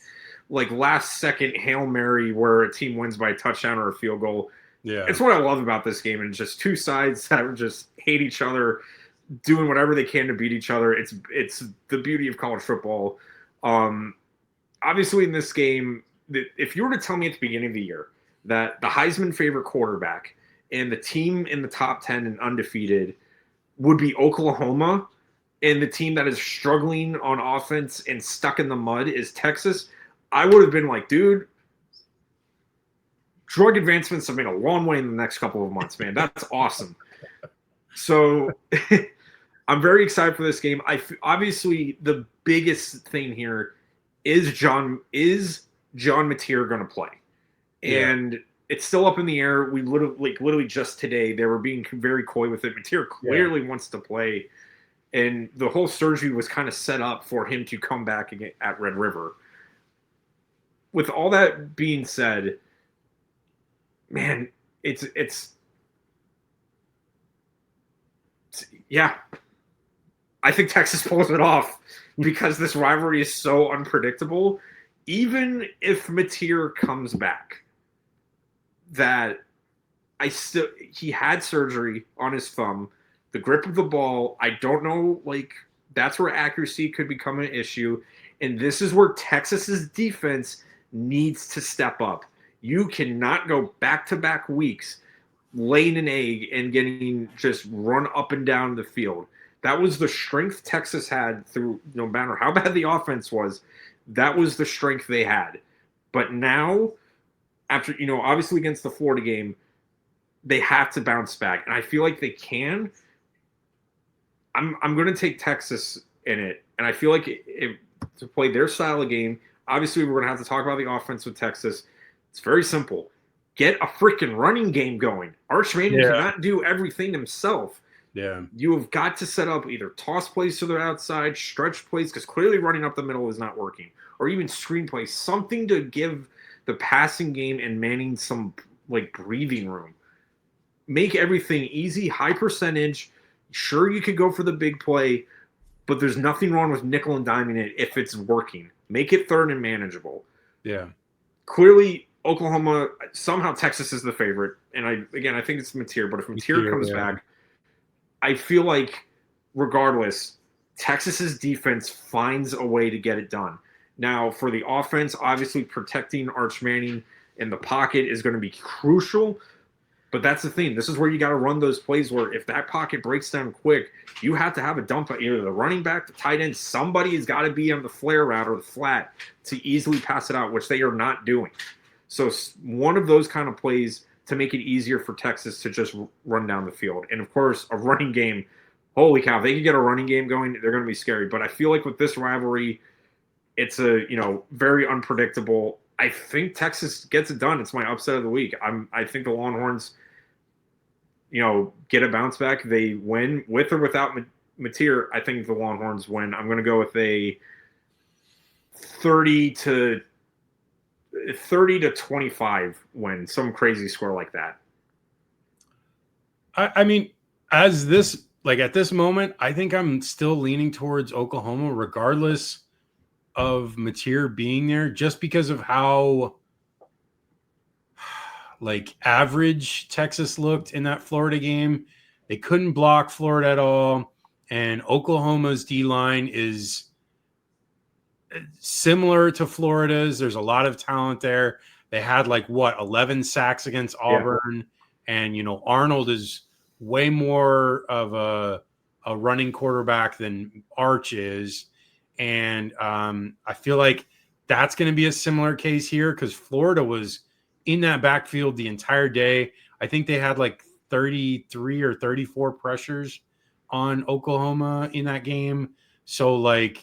like last-second Hail Mary where a team wins by a touchdown or a field goal. Yeah, it's what I love about this game. And just two sides that just hate each other, doing whatever they can to beat each other. It's the beauty of college football. Obviously, in this game, if you were to tell me at the beginning of the year that the Heisman favorite quarterback and the team in the top 10 and undefeated would be Oklahoma, and the team that is struggling on offense and stuck in the mud is Texas, I would have been like, dude, drug advancements have made a long way in the next couple of months, man. That's awesome. So I'm very excited for this game. Obviously, the biggest thing here is John Mateer going to play? And it's still up in the air. We literally just today, they were being very coy with it. Mateer clearly wants to play. And the whole surgery was kind of set up for him to come back again at Red River. With all that being said, man, it's yeah. I think Texas pulls it off because this rivalry is so unpredictable. Even if Mateer comes back, he had surgery on his thumb. The grip of the ball, I don't know, that's where accuracy could become an issue. And this is where Texas's defense needs to step up. You cannot go back-to-back weeks laying an egg and getting just run up and down the field. That was the strength Texas had through, no matter how bad the offense was, that was the strength they had. But now, after, obviously against the Florida game, they have to bounce back. And I feel like they can. I'm going to take Texas in it, and I feel like to play their style of game. Obviously, we're going to have to talk about the offense with Texas. It's very simple. Get a freaking running game going. Arch Manning cannot do everything himself. Yeah. You have got to set up either toss plays to the outside, stretch plays, because clearly running up the middle is not working, or even screen plays, something to give the passing game and Manning some like breathing room. Make everything easy, high percentage. Sure, you could go for the big play, but there's nothing wrong with nickel and diming it if it's working. Make it third and manageable. Yeah. Clearly, Oklahoma, somehow Texas is the favorite. And I think it's Mateer, but if Mateer comes back, I feel like regardless, Texas's defense finds a way to get it done. Now, for the offense, obviously protecting Arch Manning in the pocket is going to be crucial. But that's the thing. This is where you got to run those plays where if that pocket breaks down quick, you have to have a dump at either the running back, the tight end. Somebody has got to be on the flare route or the flat to easily pass it out, which they are not doing. So one of those kind of plays to make it easier for Texas to just run down the field. And, of course, a running game. Holy cow, if they can get a running game going, they're going to be scary. But I feel like with this rivalry, it's very unpredictable. I think Texas gets it done. It's my upset of the week. I think the Longhorns – get a bounce back. They win with or without Mateer. I think the Longhorns win. I'm going to go with a 30 to 25 win, some crazy score like that. I mean, at this moment, I think I'm still leaning towards Oklahoma, regardless of Mateer being there, just because of how average Texas looked in that Florida game. They couldn't block Florida at all. And Oklahoma's D-line is similar to Florida's. There's a lot of talent there. They had 11 sacks against Auburn. Yeah. And, Arnold is way more of a running quarterback than Arch is. And I feel like that's going to be a similar case here because Florida was in that backfield the entire day. I think they had 33 or 34 pressures on Oklahoma in that game. So and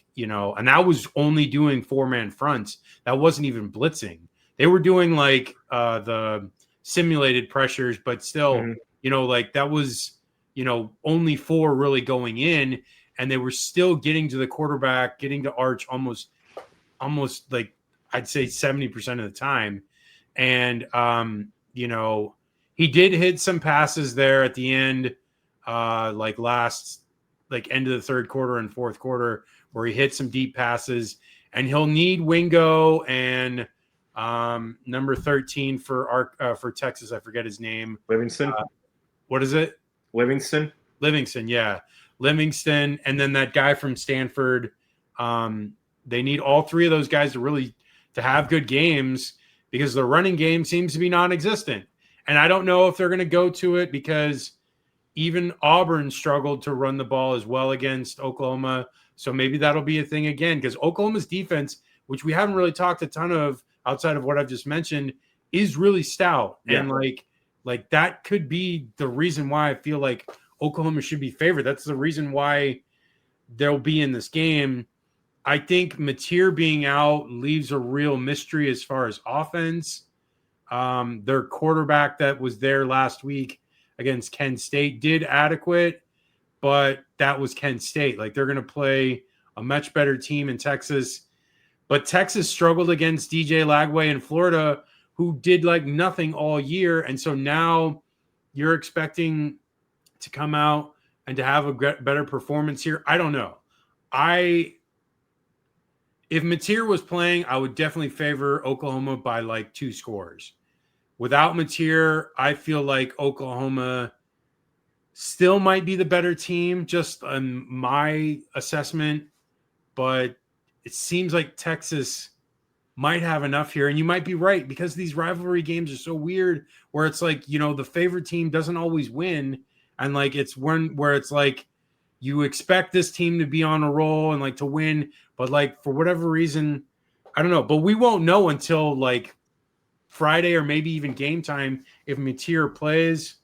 that was only doing 4-man fronts. That wasn't even blitzing. They were doing the simulated pressures, but still, that was, only 4 really going in, and they were still getting to the quarterback, getting to Arch almost I'd say 70% of the time. And, he did hit some passes there at the end, end of the third quarter and fourth quarter, where he hit some deep passes. And he'll need Wingo and number 13 for Texas. I forget his name. Livingston. What is it? Livingston, yeah. Livingston. And then that guy from Stanford. They need all 3 of those guys to have good games, because the running game seems to be non-existent. And I don't know if they're going to go to it, because even Auburn struggled to run the ball as well against Oklahoma. So maybe that'll be a thing again, because Oklahoma's defense, which we haven't really talked a ton of outside of what I've just mentioned, is really stout. Yeah. And that could be the reason why I feel like Oklahoma should be favored. That's the reason why they'll be in this game. I think Mateer being out leaves a real mystery as far as offense. Their quarterback that was there last week against Kent State did adequate, but that was Kent State. They're going to play a much better team in Texas. But Texas struggled against DJ Lagway in Florida, who did nothing all year. And so now you're expecting to come out and to have a better performance here. I don't know. If Mateer was playing, I would definitely favor Oklahoma by 2 scores. Without Mateer, I feel like Oklahoma still might be the better team, just on my assessment. But it seems like Texas might have enough here. And you might be right, because these rivalry games are so weird, where it's the favorite team doesn't always win. And it's one where it's you expect this team to be on a roll and to win, but for whatever reason, I don't know. But we won't know until Friday or maybe even game time if Mateer plays.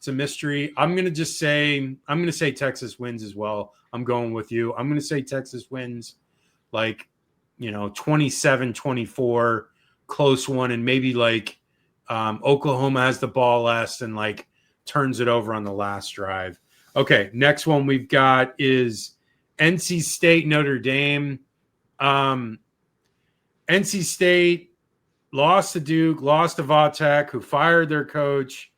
It's a mystery. I'm going to say Texas wins as well. I'm going with you. I'm going to say Texas wins like, 27-24, close one. And maybe like Oklahoma has the ball last and like turns it over on the last drive. Okay. Next one we've got is NC State, Notre Dame. NC State lost to Duke, lost to Vatek, who fired their coach.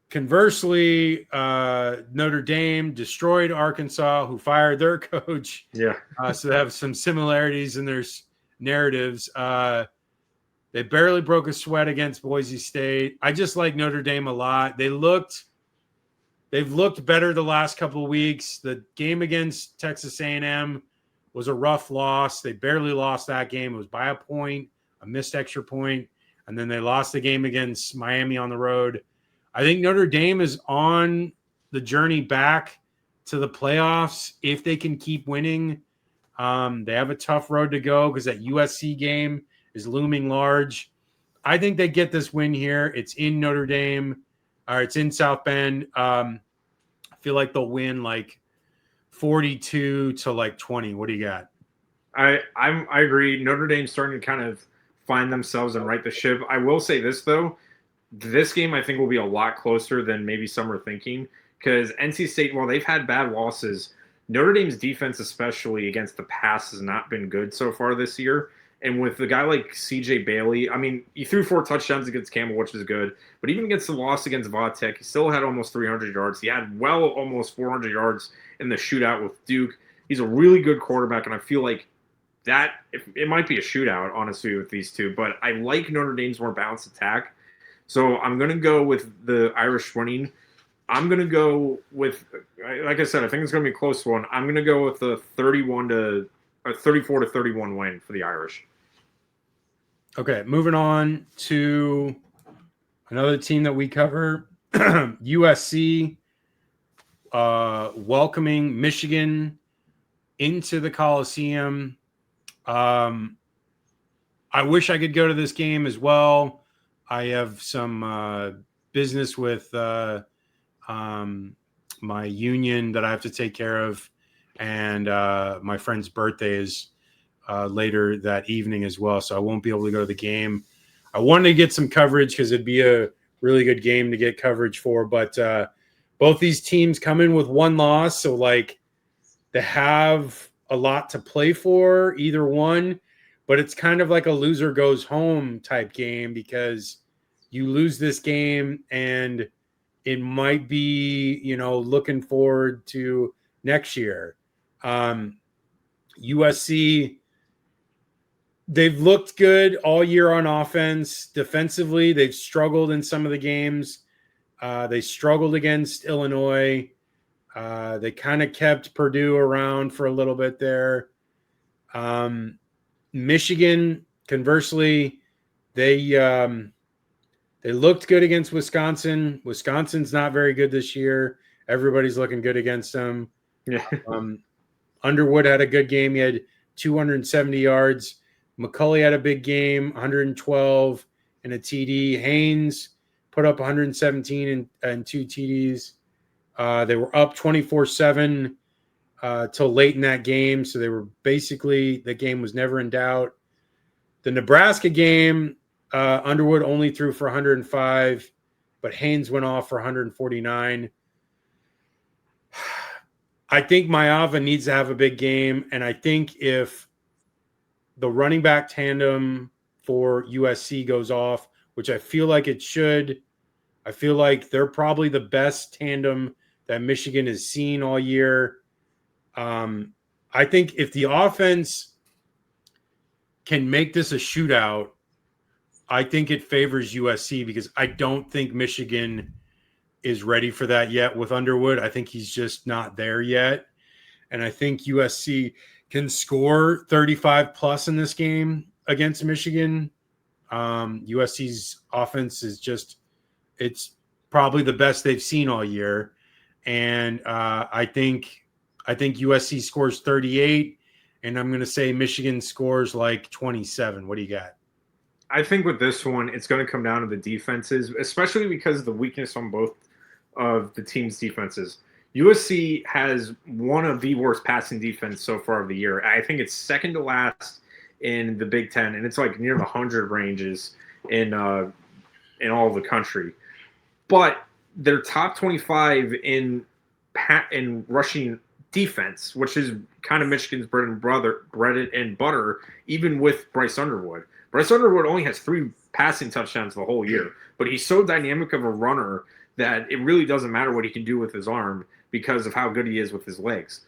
Conversely, Notre Dame destroyed Arkansas, who fired their coach. Yeah. So they have some similarities in their narratives. They barely broke a sweat against Boise State. I just like Notre Dame a lot. They've looked better the last couple of weeks. The game against Texas A&M was a rough loss. They barely lost that game. It was by a point, a missed extra point, and then they lost the game against Miami on the road. I think Notre Dame is on the journey back to the playoffs if they can keep winning. They have a tough road to go because that USC game is looming large. I think they get this win here. It's in Notre Dame, or it's in South Bend. I feel like they'll win like 42 to like 20. What do you got? I agree. Notre Dame's starting to kind of find themselves and right the ship. I will say this though. This game, I think, will be a lot closer than maybe some are thinking because NC State, while they've had bad losses, Notre Dame's defense, especially against the pass, has not been good so far this year. And with a guy like CJ Bailey, I mean, he threw 4 touchdowns against Campbell, which is good. But even against the loss against Vatek, he still had almost 300 yards. He had almost 400 yards in the shootout with Duke. He's a really good quarterback, and I feel like it might be a shootout, honestly, with these two. But I like Notre Dame's more balanced attack. So I'm going to go with the Irish winning. I'm going to go with, like I said, I think it's going to be a close one. I'm going to go with a 34-31 win for the Irish. Okay, moving on to another team that we cover, USC, welcoming Michigan into the Coliseum. I wish I could go to this game as well. I have some business with my union that I have to take care of, and my friend's birthday is later that evening as well, so I won't be able to go to the game. I wanted to get some coverage because it'd be a really good game to get coverage for, but both these teams come in with one loss, so like they have a lot to play for, either one, but it's kind of like a loser goes home type game because you lose this game and it might be, looking forward to next year. USC, they've looked good all year on offense. Defensively, they've struggled in some of the games. They struggled against Illinois. They kind of kept Purdue around for a little bit there. Michigan, conversely, they looked good against Wisconsin. Wisconsin's not very good this year. Everybody's looking good against them. Yeah. Underwood had a good game. He had 270 yards. McCulley had a big game, 112 and a TD. Haynes put up 117 and 2 TDs. They were up 24-7 till late in that game. So they were basically, the game was never in doubt. The Nebraska game, Underwood only threw for 105, but Haynes went off for 149. I think Maeva needs to have a big game, and I think if the running back tandem for USC goes off, which I feel like it should, I feel like they're probably the best tandem that Michigan has seen all year. I think if the offense can make this a shootout, I think it favors USC because I don't think Michigan is ready for that yet with Underwood. I think he's just not there yet. And I think USC can score 35 plus in this game against Michigan. USC's offense is just, it's probably the best they've seen all year. And I think USC scores 38, and I'm going to say Michigan scores like 27. What do you got? I think with this one, it's going to come down to the defenses, especially because of the weakness on both of the team's defenses. USC has one of the worst passing defense so far of the year. I think it's second to last in the Big Ten, and it's like near the 100 ranges in all of the country. But they're top 25 in rushing defense, which is kind of Michigan's bread and butter, even with Bryce Underwood. Bryce Underwood only has 3 passing touchdowns the whole year, but he's so dynamic of a runner that it really doesn't matter what he can do with his arm because of how good he is with his legs.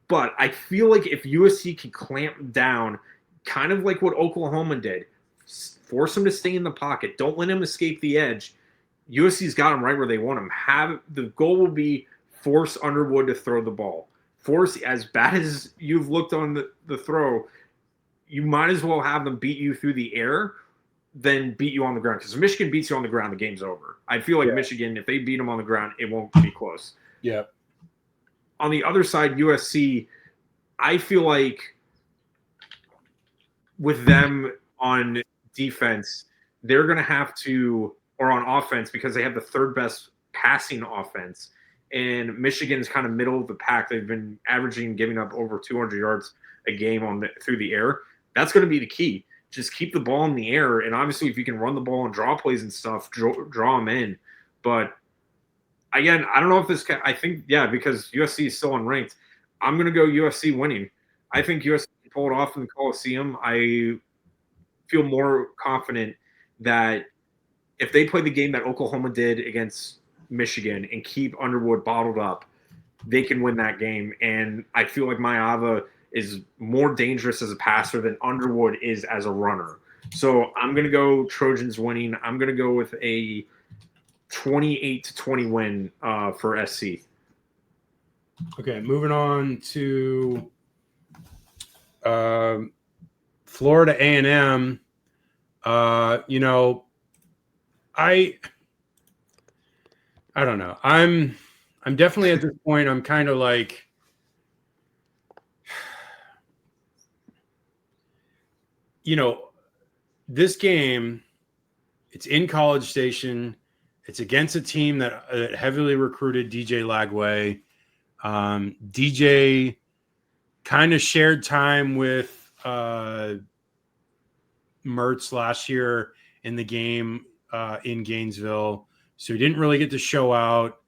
But I feel like if USC can clamp down, kind of like what Oklahoma did, force him to stay in the pocket, don't let him escape the edge, USC's got him right where they want him. The goal will be force Underwood to throw the ball. Force, as bad as you've looked on the throw, you might as well have them beat you through the air than beat you on the ground. Because if Michigan beats you on the ground, the game's over. I feel like Michigan, if they beat them on the ground, it won't be close. Yeah. On the other side, USC, I feel like with them on defense, they're going to have to, or on offense, because they have the third best passing offense. And Michigan's kind of middle of the pack. They've been averaging, giving up over 200 yards a game through the air. That's going to be the key. Just keep the ball in the air. And obviously, if you can run the ball and draw plays and stuff, draw them in. But again, I don't know if I think, because USC is still unranked. I'm going to go USC winning. I think USC can pull it off in the Coliseum. I feel more confident that if they play the game that Oklahoma did against Michigan and keep Underwood bottled up, they can win that game. And I feel like Maeva is more dangerous as a passer than Underwood is as a runner. So I'm going to go Trojans winning. I'm going to go with a 28-20 win for SC. Okay, moving on to Florida A&M. I don't know. I'm definitely at this point. I'm kind of like, this game, it's in College Station. It's against a team that heavily recruited DJ Lagway. DJ kind of shared time with Mertz last year in the game in Gainesville. So he didn't really get to show out.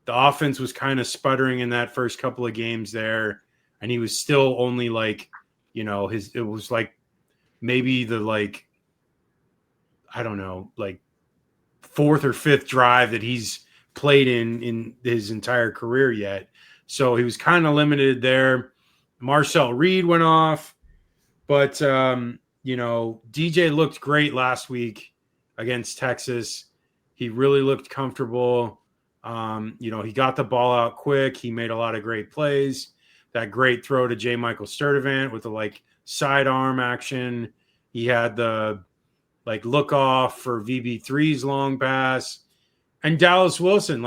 The offense was kind of sputtering in that first couple of games there. And he was still only it was like maybe the I don't know, fourth or fifth drive that he's played in his entire career yet. So he was kind of limited there. Marcel Reed went off, but DJ looked great last week against Texas. He really looked comfortable. He got the ball out quick. He made a lot of great plays. That great throw to J. Michael Sturdivant with the sidearm action. He had the look off for VB3's long pass. And Dallas Wilson,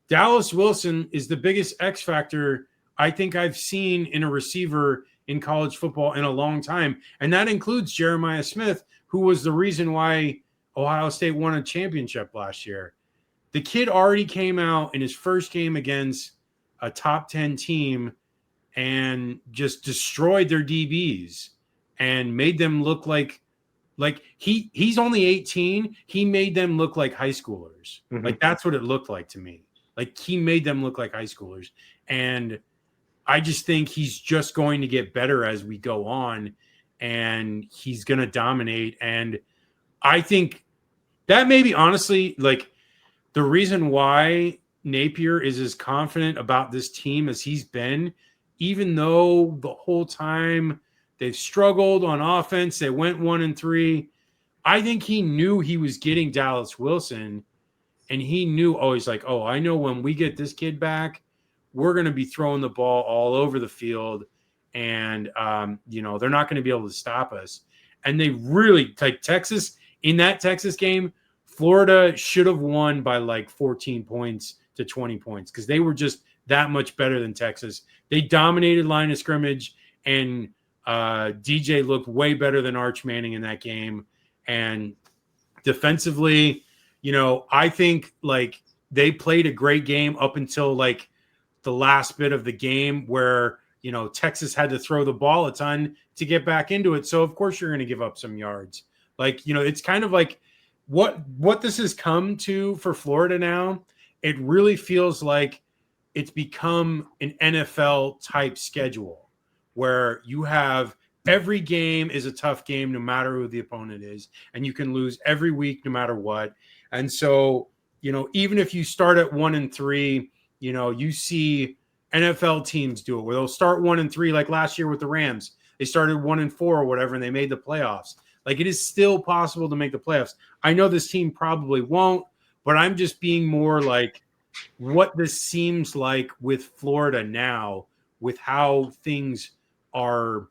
Dallas Wilson is the biggest X factor I think I've seen in a receiver in college football in a long time. And that includes Jeremiah Smith, who was the reason why Ohio State won a championship last year. The kid already came out in his first game against a top 10 team and just destroyed their DBs and made them look like he's only 18. He made them look like high schoolers. Mm-hmm. That's what it looked like to me. He made them look like high schoolers. And I just think he's just going to get better as we go on, and he's going to dominate. And I think that maybe honestly, the reason why Napier is as confident about this team as he's been, even though the whole time they've struggled on offense, they went 1-3. I think he knew he was getting Dallas Wilson, and he knew, he's I know when we get this kid back, we're going to be throwing the ball all over the field, and they're not going to be able to stop us. And they really, Texas, in that Texas game, Florida should have won by 14 points to 20 points because they were just that much better than Texas. They dominated line of scrimmage, and DJ looked way better than Arch Manning in that game. And defensively, I think like they played a great game up until like the last bit of the game where, Texas had to throw the ball a ton to get back into it. So of course you're going to give up some yards. Like, it's kind of like what this has come to for Florida now. It really feels like it's become an NFL type schedule where you have every game is a tough game no matter who the opponent is, and you can lose every week no matter what. And so, even if you start at 1-3, you see NFL teams do it where they'll start 1-3, like last year with the Rams. They started 1-4 or whatever, and they made the playoffs. Like, it is still possible to make the playoffs. I know this team probably won't, but I'm just being more like what this seems like with Florida now, with how things are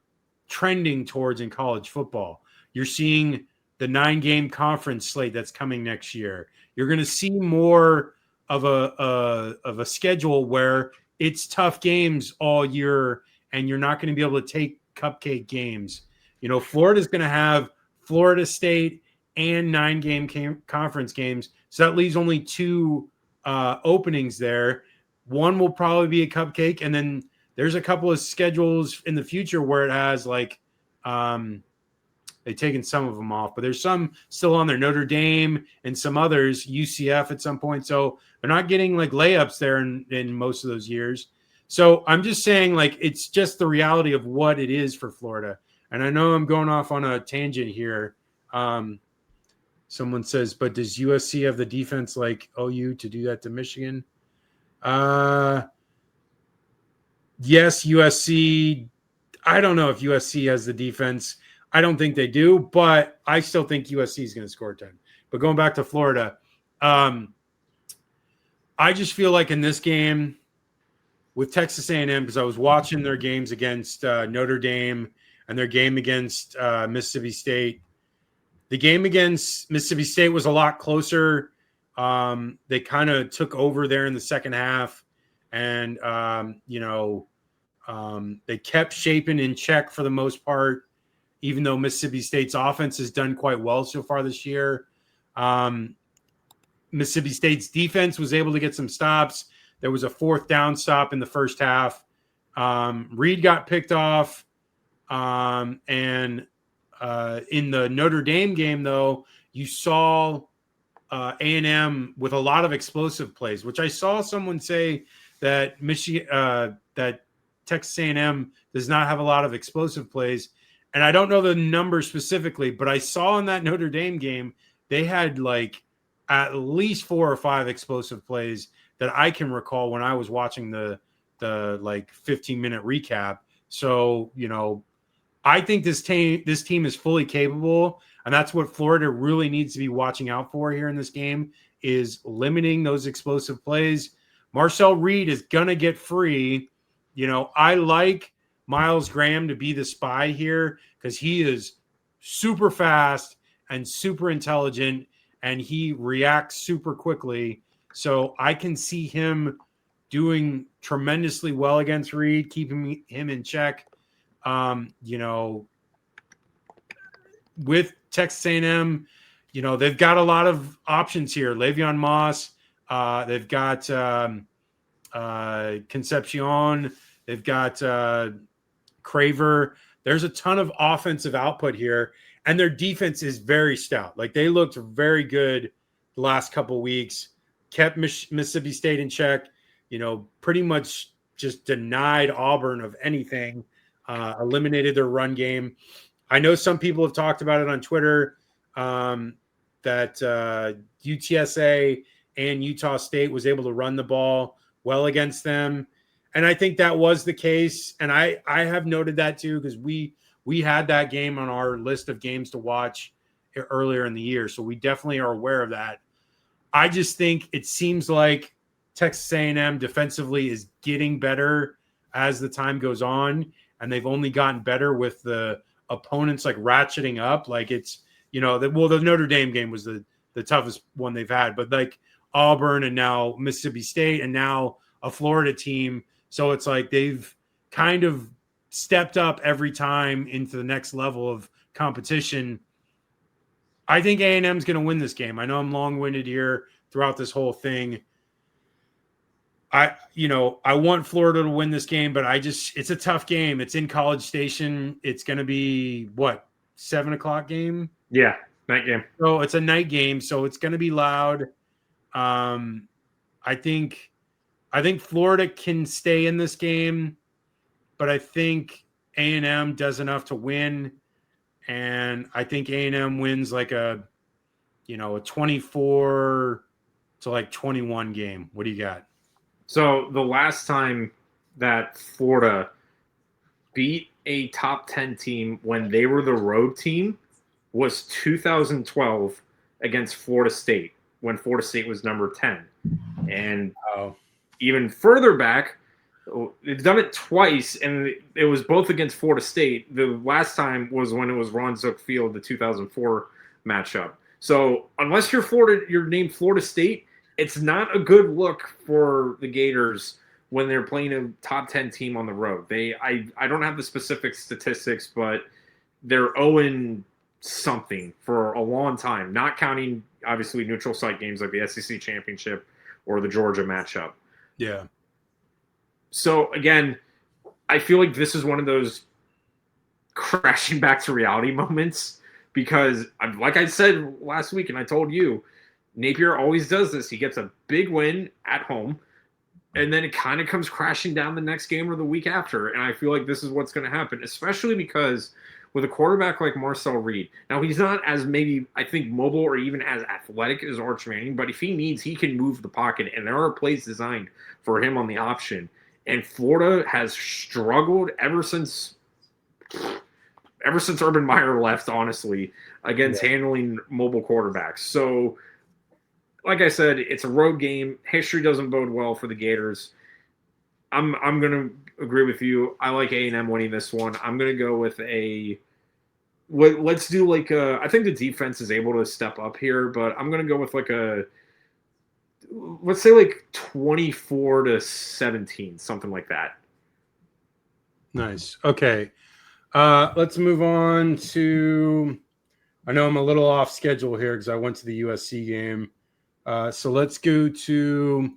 trending towards in college football. You're seeing the 9-game conference slate that's coming next year. You're going to see more of a schedule where it's tough games all year, and you're not going to be able to take cupcake games. Florida's going to have Florida State and 9-game conference games, so that leaves only 2 openings there. One will probably be a cupcake, and then there's a couple of schedules in the future where it has like they've taken some of them off, but there's some still on there, Notre Dame and some others, UCF at some point. So they're not getting like layups there in most of those years. So I'm just saying, like, it's just the reality of what it is for Florida. And I know I'm going off on a tangent here. Someone says, but does USC have the defense like OU to do that to Michigan? Yes, USC. I don't know if USC has the defense. I don't think they do, but I still think USC is going to score 10. But going back to Florida, I just feel like in this game with Texas A&M, because I was watching their games against Notre Dame and their game against Mississippi State. The game against Mississippi State was a lot closer. They kind of took over there in the second half, and they kept Shapen in check for the most part, even though Mississippi State's offense has done quite well so far this year. Mississippi State's defense was able to get some stops. There was a 4th down stop in the first half. Reed got picked off. And in the Notre Dame game, though, you saw A&M with a lot of explosive plays, which I saw someone say that that Texas A&M does not have a lot of explosive plays. And I don't know the number specifically, but I saw in that Notre Dame game, they had like at least 4 or 5 explosive plays that I can recall when I was watching the like 15-minute recap. So, I think this team is fully capable, and that's what Florida really needs to be watching out for here in this game, is limiting those explosive plays. Marcel Reed is going to get free. I like Miles Graham to be the spy here because he is super fast and super intelligent, and he reacts super quickly. So I can see him doing tremendously well against Reed, keeping him in check. With Texas A&M, they've got a lot of options here. Le'Veon Moss, they've got Concepcion, they've got Craver. There's a ton of offensive output here, and their defense is very stout. Like, they looked very good the last couple weeks, kept Mississippi State in check, pretty much just denied Auburn of anything, eliminated their run game. I know some people have talked about it on Twitter that UTSA and Utah State was able to run the ball well against them. And I think that was the case. And I have noted that too, because we had that game on our list of games to watch earlier in the year. So we definitely are aware of that. I just think it seems like Texas A&M defensively is getting better as the time goes on. And they've only gotten better with the opponents like ratcheting up. Like, it's, the Notre Dame game was the toughest one they've had, but like Auburn and now Mississippi State and now a Florida team. So it's like they've kind of stepped up every time into the next level of competition. I think A&M is going to win this game. I know I'm long-winded here throughout this whole thing. I want Florida to win this game, but it's a tough game. It's in College Station. It's going to be 7:00 game? Yeah, night game. So it's a night game, so it's going to be loud. I think Florida can stay in this game, but I think A&M does enough to win, and I think A&M wins like a 24 to like 21 game. What do you got? So the last time that Florida beat a top 10 team when they were the road team was 2012 against Florida State, when Florida State was number 10. And even further back, they've done it twice, and it was both against Florida State. The last time was when it was Ron Zook Field, the 2004 matchup. So unless you're named Florida State, it's not a good look for the Gators when they're playing a top 10 team on the road. I don't have the specific statistics, but they're 0 something for a long time, not counting obviously neutral site games like the SEC championship or the Georgia matchup. Yeah. So again, I feel like this is one of those crashing back to reality moments, because like I said last week, and I told you, Napier always does this. He gets a big win at home, and then it kind of comes crashing down the next game or the week after. And I feel like this is what's going to happen, especially because with a quarterback like Marcel Reed, now he's not as maybe, I think, mobile or even as athletic as Arch Manning, but if he needs, he can move the pocket, and there are plays designed for him on the option. And Florida has struggled ever since Urban Meyer left, honestly, against handling mobile quarterbacks. So, like I said, it's a road game. History doesn't bode well for the Gators. I'm going to agree with you. I like A&M winning this one. I'm going to go with let's do like I think the defense is able to step up here, but I'm going to go with let's say like 24-17, something like that. Nice. Okay. Let's move on to, I know I'm a little off schedule here because I went to the USC game. So let's go to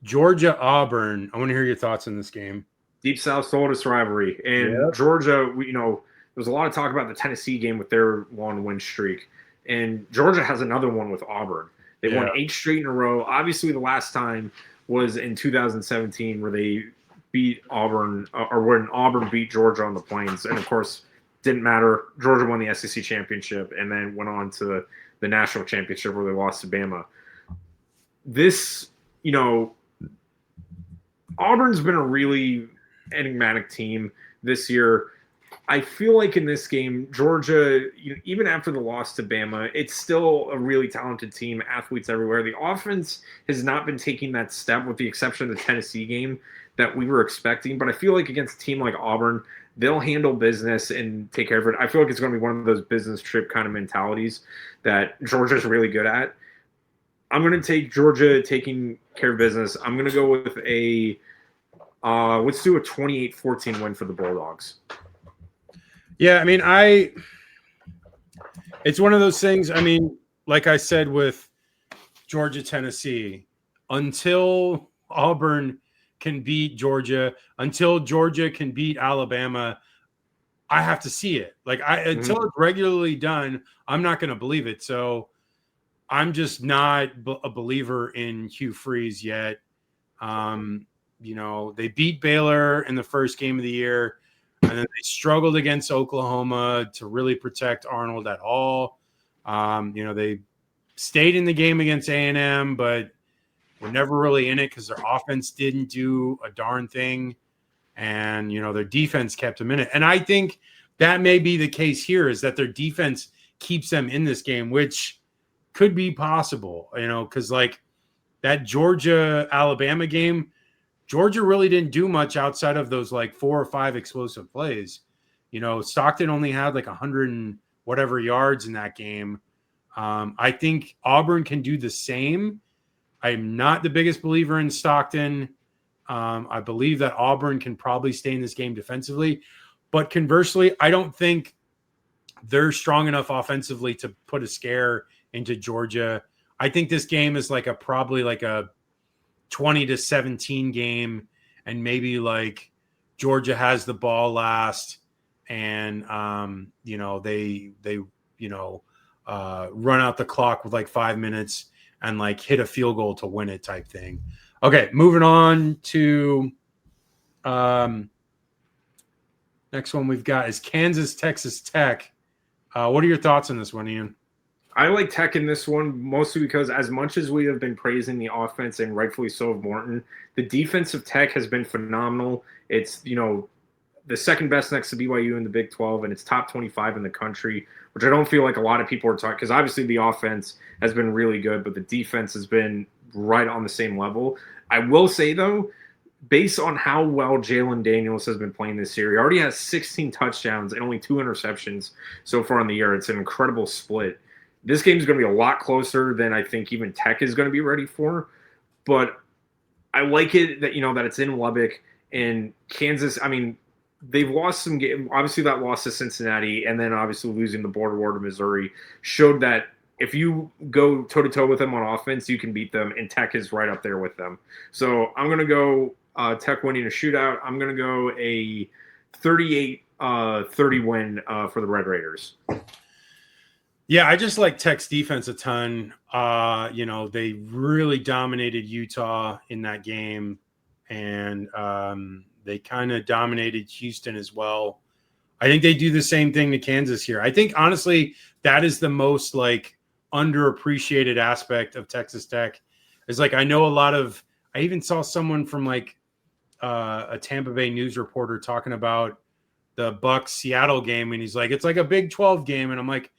Georgia-Auburn. I want to hear your thoughts on this game. Deep South's oldest rivalry. And Georgia, there was a lot of talk about the Tennessee game with their long win streak. And Georgia has another one with Auburn. They won 8 straight in a row. Obviously, the last time was in 2017 where they beat Auburn, or when Auburn beat Georgia on the Plains. And, of course, didn't matter. Georgia won the SEC championship and then went on to the national championship where they lost to Bama. This, Auburn's been a really enigmatic team this year. I feel like in this game, Georgia, even after the loss to Bama, it's still a really talented team, athletes everywhere. The offense has not been taking that step, with the exception of the Tennessee game, that we were expecting. But I feel like against a team like Auburn, they'll handle business and take care of it. I feel like it's going to be one of those business trip kind of mentalities that Georgia's really good at. I'm going to take Georgia taking care of business. I'm going to go with let's do a 28-14 win for the Bulldogs. Yeah, I mean, it's one of those things. I mean, like I said with Georgia, Tennessee, until Auburn can beat Georgia, until Georgia can beat Alabama, I have to see it. Like until it's regularly done, I'm not going to believe it. So I'm just not a believer in Hugh Freeze yet. They beat Baylor in the first game of the year, and then they struggled against Oklahoma to really protect Arnold at all. They stayed in the game against A&M, but were never really in it because their offense didn't do a darn thing. And, their defense kept them in it. And I think that may be the case here, is that their defense keeps them in this game, which could be possible, because like that Georgia-Alabama game, Georgia really didn't do much outside of those like 4 or 5 explosive plays. Stockton only had like 100 and whatever yards in that game. I think Auburn can do the same. I'm not the biggest believer in Stockton. I believe that Auburn can probably stay in this game defensively. But conversely, I don't think they're strong enough offensively to put a scare into Georgia. I think this game is probably like a 20-17 game, and maybe like Georgia has the ball last, and they run out the clock with like 5 minutes and like hit a field goal to win it type thing. Okay, moving on to next one we've got is Kansas Texas Tech. What are your thoughts on this one, Ian? I like Tech in this one mostly because as much as we have been praising the offense, and rightfully so, of Morton, the defense of Tech has been phenomenal. It's, the second best next to BYU in the Big 12, and it's top 25 in the country, which I don't feel like a lot of people are talking, because obviously the offense has been really good, but the defense has been right on the same level. I will say, though, based on how well Jalen Daniels has been playing this year, he already has 16 touchdowns and only 2 interceptions so far in the year. It's an incredible split. This game is going to be a lot closer than I think even Tech is going to be ready for. But I like it that, that it's in Lubbock, and Kansas. I mean, they've lost some games. Obviously, that loss to Cincinnati, and then obviously losing the border war to Missouri showed that if you go toe-to-toe with them on offense, you can beat them, and Tech is right up there with them. So I'm going to go Tech winning a shootout. I'm going to go a 38-30 win for the Red Raiders. Yeah, I just like Tech's defense a ton. They really dominated Utah in that game, and they kind of dominated Houston as well. I think they do the same thing to Kansas here. I think, honestly, that is the most, underappreciated aspect of Texas Tech. Is, I know I even saw someone from, a Tampa Bay news reporter talking about the Bucs-Seattle game, and he's like, it's like a Big 12 game, and I'm like,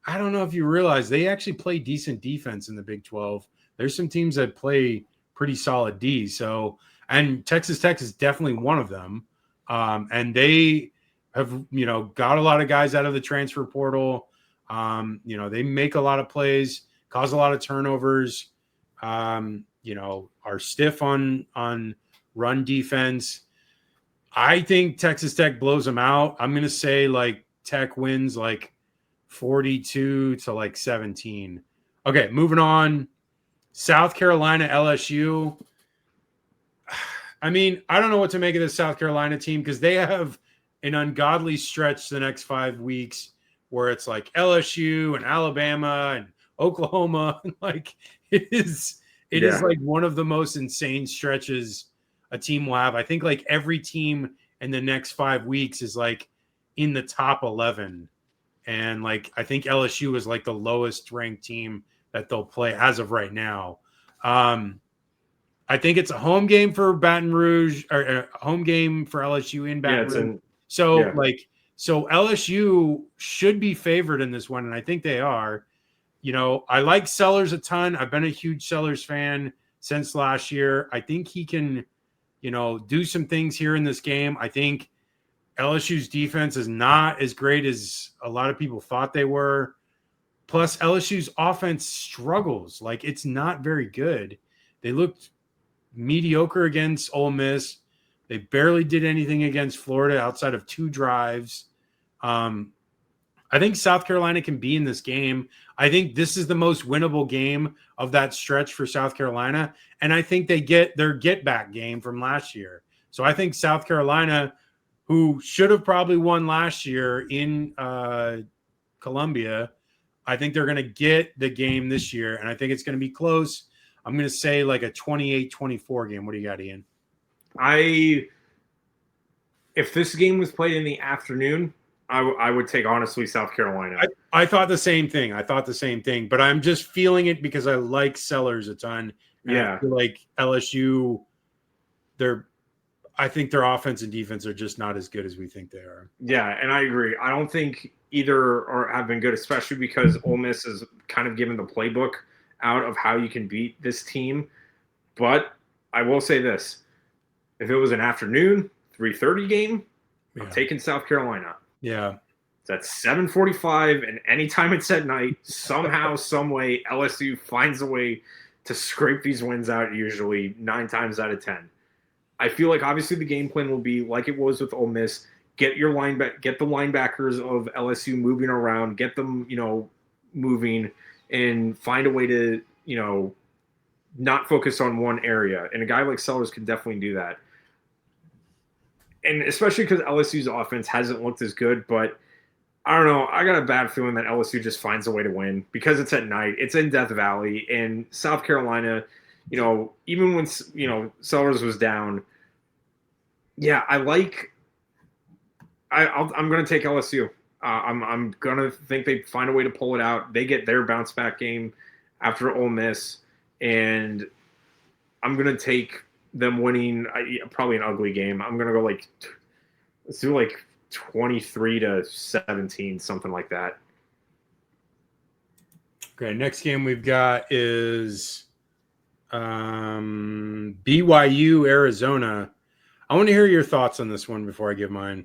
I don't know if you realize they actually play decent defense in the Big 12. There's some teams that play pretty solid D. So, and Texas Tech is definitely one of them. And they have, got a lot of guys out of the transfer portal. They make a lot of plays, cause a lot of turnovers, are stiff on run defense. I think Texas Tech blows them out. I'm going to say Tech wins 42 to 17. Okay, moving on. South Carolina, LSU. I mean, I don't know what to make of this South Carolina team, because they have an ungodly stretch the next 5 weeks where it's LSU and Alabama and Oklahoma. It is one of the most insane stretches a team will have. I think every team in the next 5 weeks is in the top 11. And I think LSU is the lowest ranked team that they'll play as of right now. I think it's a home game for Baton Rouge, or a home game for LSU in Baton Rouge. So LSU should be favored in this one, and I think they are. I like Sellers a ton. I've been a huge Sellers fan since last year. I think he can, do some things here in this game. I think LSU's defense is not as great as a lot of people thought they were. Plus, LSU's offense struggles. It's not very good. They looked mediocre against Ole Miss. They barely did anything against Florida outside of 2 drives. I think South Carolina can be in this game. I think this is the most winnable game of that stretch for South Carolina. And I think they get their get-back game from last year. So I think South Carolina, who should have probably won last year in Columbia, I think they're going to get the game this year, and I think it's going to be close. I'm going to say a 28-24 game. What do you got, Ian? If this game was played in the afternoon, I would take, honestly, South Carolina. I thought the same thing. But I'm just feeling it because I like Sellers a ton. And I feel like LSU, I think their offense and defense are just not as good as we think they are. Yeah, and I agree. I don't think either have been good, especially because Ole Miss is kind of given the playbook out of how you can beat this team. But I will say this. If it was an afternoon, 3:30 game, I'm taking South Carolina. Yeah. It's at 7:45, and anytime it's at night, somehow, some way, LSU finds a way to scrape these wins out, usually 9 times out of 10. I feel like obviously the game plan will be like it was with Ole Miss. Get the linebackers of LSU moving around, get them, moving, and find a way to, not focus on one area. And a guy like Sellers can definitely do that. And especially because LSU's offense hasn't looked as good, but I don't know. I got a bad feeling that LSU just finds a way to win because it's at night. It's in Death Valley, and South Carolina, even when Sellers was down, yeah, I'm going to take LSU. I'm going to think they find a way to pull it out. They get their bounce back game after Ole Miss, and I'm going to take them winning probably an ugly game. I'm going to go let's do 23-17, something like that. Okay, next game we've got is BYU Arizona. I want to hear your thoughts on this one before I give mine.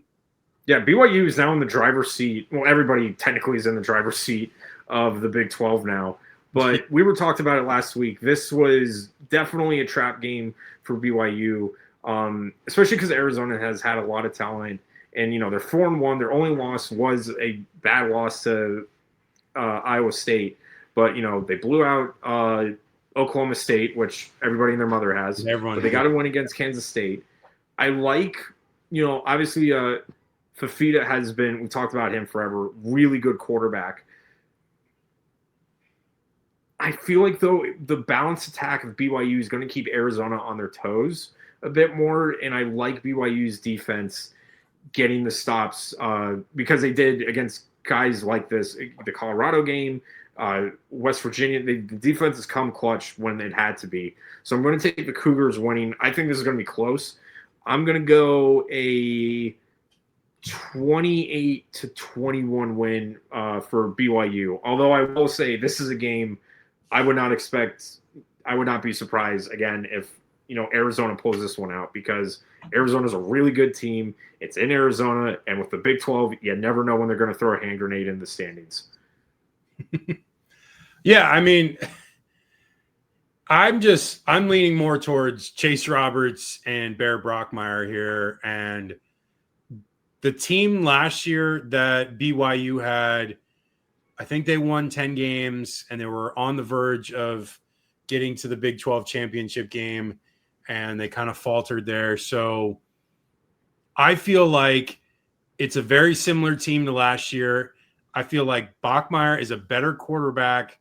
Yeah, BYU is now in the driver's seat. Well, everybody technically is in the driver's seat of the Big 12 now. But we talked about it last week. This was definitely a trap game for BYU, especially because Arizona has had a lot of talent. And, they're 4-1. Their only loss was a bad loss to Iowa State. But, they blew out Oklahoma State, which everybody and their mother has. But they got to win against Kansas State. I like, obviously Fafita has been, we talked about him forever, really good quarterback. I feel like, though, the balanced attack of BYU is going to keep Arizona on their toes a bit more, and I like BYU's defense getting the stops because they did against guys like this, the Colorado game, West Virginia. The defense has come clutch when it had to be. So I'm going to take the Cougars winning. I think this is going to be close. I'm going to go a 28-21 win for BYU. Although I will say this is a game I would not be surprised again if Arizona pulls this one out, because Arizona's a really good team. It's in Arizona, and with the Big 12, you never know when they're going to throw a hand grenade in the standings. Yeah, I mean, I'm leaning more towards Chase Roberts and Bear Brockmeyer here. And the team last year that BYU had, I think they won 10 games and they were on the verge of getting to the Big 12 championship game, and they kind of faltered there. So I feel like it's a very similar team to last year. I feel like Bachmeier is a better quarterback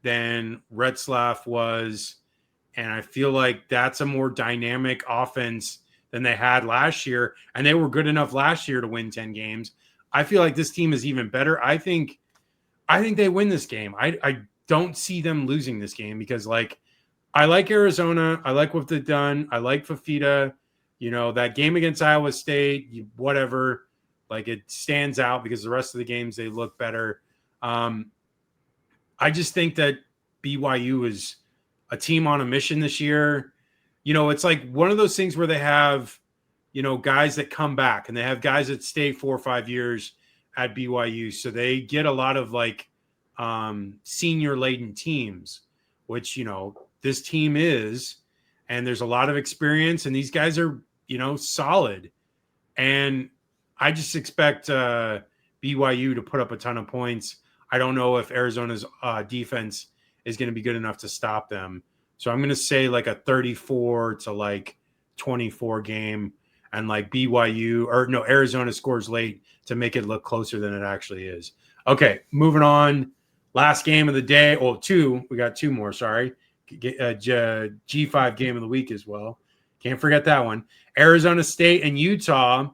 than Retzlaff was, and I feel like that's a more dynamic offense than they had last year, and they were good enough last year to win 10 games. I feel like this team is even better. I think they win this game. I don't see them losing this game because, I like Arizona. I like what they've done. I like Fafita. That game against Iowa State, whatever, it stands out because the rest of the games, they look better. I just think that BYU is a team on a mission this year. It's like one of those things where they have, guys that come back, and they have guys that stay 4 or 5 years at BYU. So they get a lot of senior laden teams, which, this team is, and there's a lot of experience, and these guys are, solid. And I just expect BYU to put up a ton of points. I don't know if Arizona's defense is going to be good enough to stop them. So I'm going to say a 34-24 game, and Arizona scores late to make it look closer than it actually is. Okay, moving on. Last game of the day. Oh, two. We got two more. Sorry. G5 game of the week as well. Can't forget that one. Arizona State and Utah,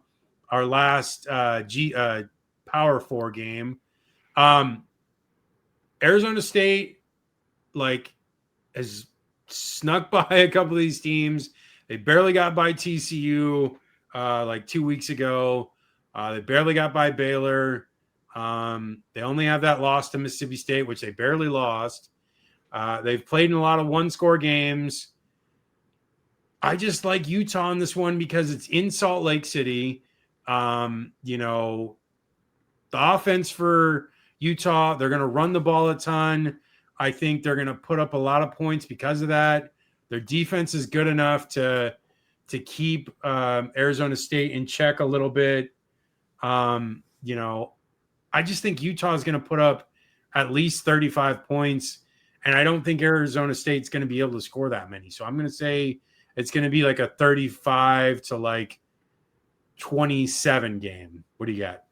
our last Power 4 game. Arizona State has snuck by a couple of these teams. They barely got by TCU 2 weeks ago. They barely got by Baylor. They only have that loss to Mississippi State, which they barely lost. They've played in a lot of one-score games. I just like Utah in this one because it's in Salt Lake City. The offense for Utah, they're going to run the ball a ton. I think they're going to put up a lot of points because of that. Their defense is good enough to to keep Arizona State in check a little bit. You know, I just think Utah is going to put up at least 35 points, and I don't think Arizona State's going to be able to score that many. So I'm going to say it's going to be like a 35 to like 27 game. What do you got?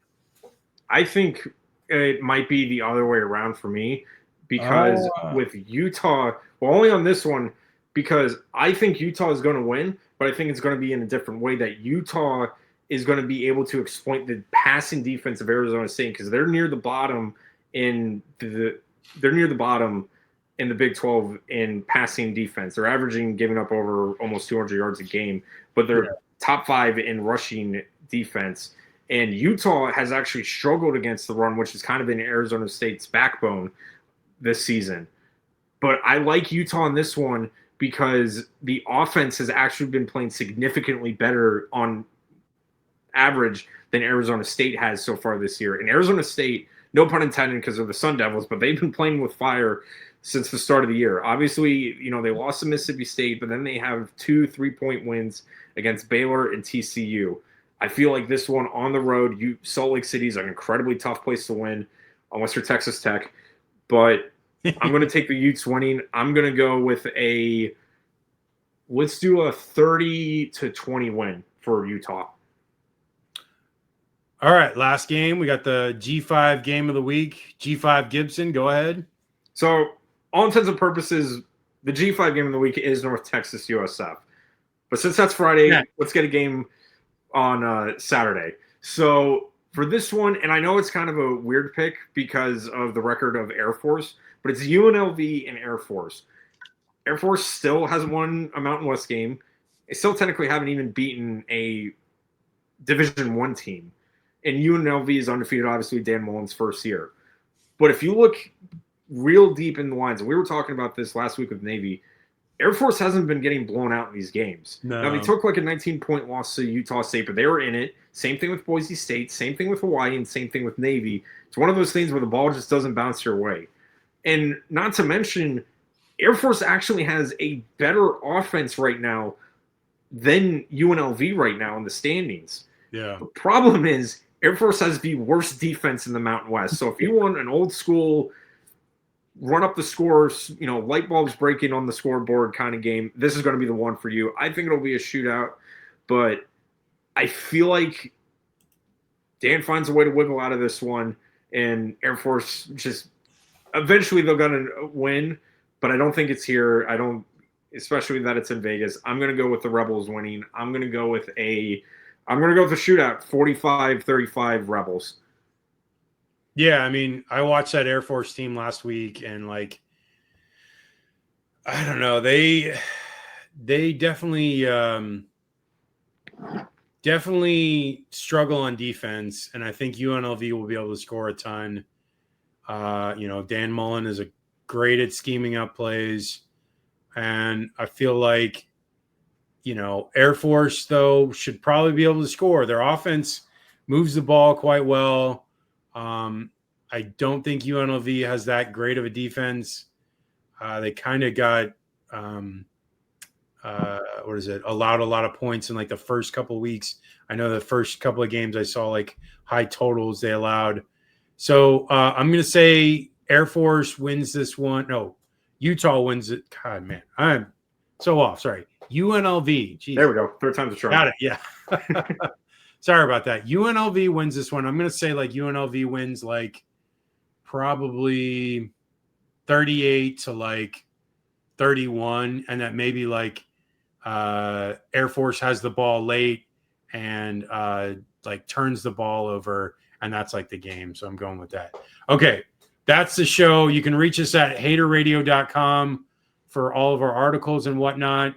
I think it might be the other way around for me because with Utah, well, only on this one, because I think Utah is going to win, but I think it's going to be in a different way, that Utah is going to be able to exploit the passing defense of Arizona State, because they're near the bottom in the Big 12 in passing defense. They're averaging giving up over almost 200 yards a game, but they're top 5 in rushing defense. And Utah has actually struggled against the run, which has kind of been Arizona State's backbone this season. But I like Utah in this one because the offense has actually been playing significantly better on average than Arizona State has so far this year. And Arizona State, no pun intended because of the Sun Devils, but they've been playing with fire since the start of the year. Obviously, you know, they lost to Mississippi State, but then they have 2 3-point wins against Baylor and TCU. I feel like this one on the road, Salt Lake City is an incredibly tough place to win, unless you're Texas Tech. But I'm going to take the Utes winning. I'm going to go with let's do a 30-20 win for Utah. All right, last game. We got the G5 game of the week. G5 Gibson, go ahead. So, all intents and purposes, the G5 game of the week is North Texas USF. But since that's Friday, let's get a game on Saturday. So, for this one, and I know it's kind of a weird pick because of the record of Air Force, but it's UNLV and Air Force. Air Force still hasn't won a Mountain West game. They still technically haven't even beaten a Division I team. And UNLV is undefeated, obviously, Dan Mullen's first year. But if you look real deep in the lines, and we were talking about this last week with Navy, Air Force hasn't been getting blown out in these games. No. Now, they took like a 19-point loss to Utah State, but they were in it. Same thing with Boise State, same thing with Hawaii, and same thing with Navy. It's one of those things where the ball just doesn't bounce your way. And not to mention, Air Force actually has a better offense right now than UNLV right now in the standings. Yeah. The problem is Air Force has the worst defense in the Mountain West. So if you want an old school run up the scores, you know, light bulbs breaking on the scoreboard kind of game, this is going to be the one for you. I think it'll be a shootout, but I feel like Dan finds a way to wiggle out of this one, and Air Force just eventually they're going to win, but I don't think it's here. Especially that it's in Vegas. I'm going to go with the Rebels winning. I'm going to go with a shootout, 45-35 Rebels. Yeah, I mean, I watched that Air Force team last week, and like, I don't know, they definitely struggle on defense, and I think UNLV will be able to score a ton. You know, Dan Mullen is great at scheming up plays, and I feel like, you know, Air Force, though, should probably be able to score. Their offense moves the ball quite well. I don't think UNLV has that great of a defense. They kind of got, allowed a lot of points in like the first couple of weeks. I know the first couple of games I saw like high totals they allowed. So I'm going to say Air Force wins this one. No, Utah wins it. God, man, I'm so off. Sorry. UNLV. Jeez. There we go. Third time's a charm. Got it. Yeah. Sorry about that. UNLV wins this one. I'm going to say like UNLV wins like probably 38 to like 31, and that maybe like Air Force has the ball late and like turns the ball over, and that's like the game. So I'm going with that. Okay. That's the show. You can reach us at haterradio.com for all of our articles and whatnot.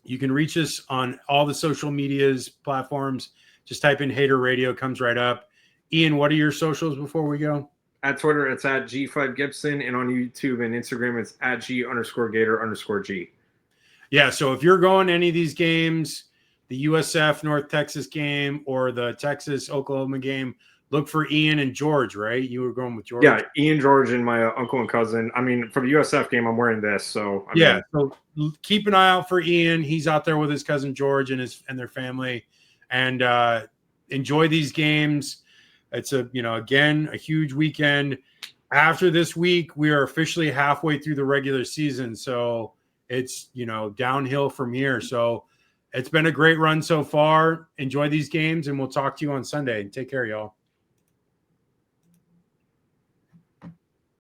You can reach us on all the social medias platforms. Just type in Hater Radio, comes right up. Ian, what are your socials before we go? At Twitter, it's at G5Gibson, and on YouTube and Instagram, it's at G_Gator_G. Yeah, so if you're going to any of these games, the USF North Texas game or the Texas Oklahoma game, look for Ian and George, right? You were going with George. Yeah, Ian, George, and my uncle and cousin. I mean, for the USF game, I'm wearing this, so I mean, so keep an eye out for Ian. He's out there with his cousin George and their family, and enjoy these games. It's again a huge weekend. After this week, we are officially halfway through the regular season, so it's downhill from here. So it's been a great run so far. Enjoy these games, and we'll talk to you on Sunday. Take care, y'all.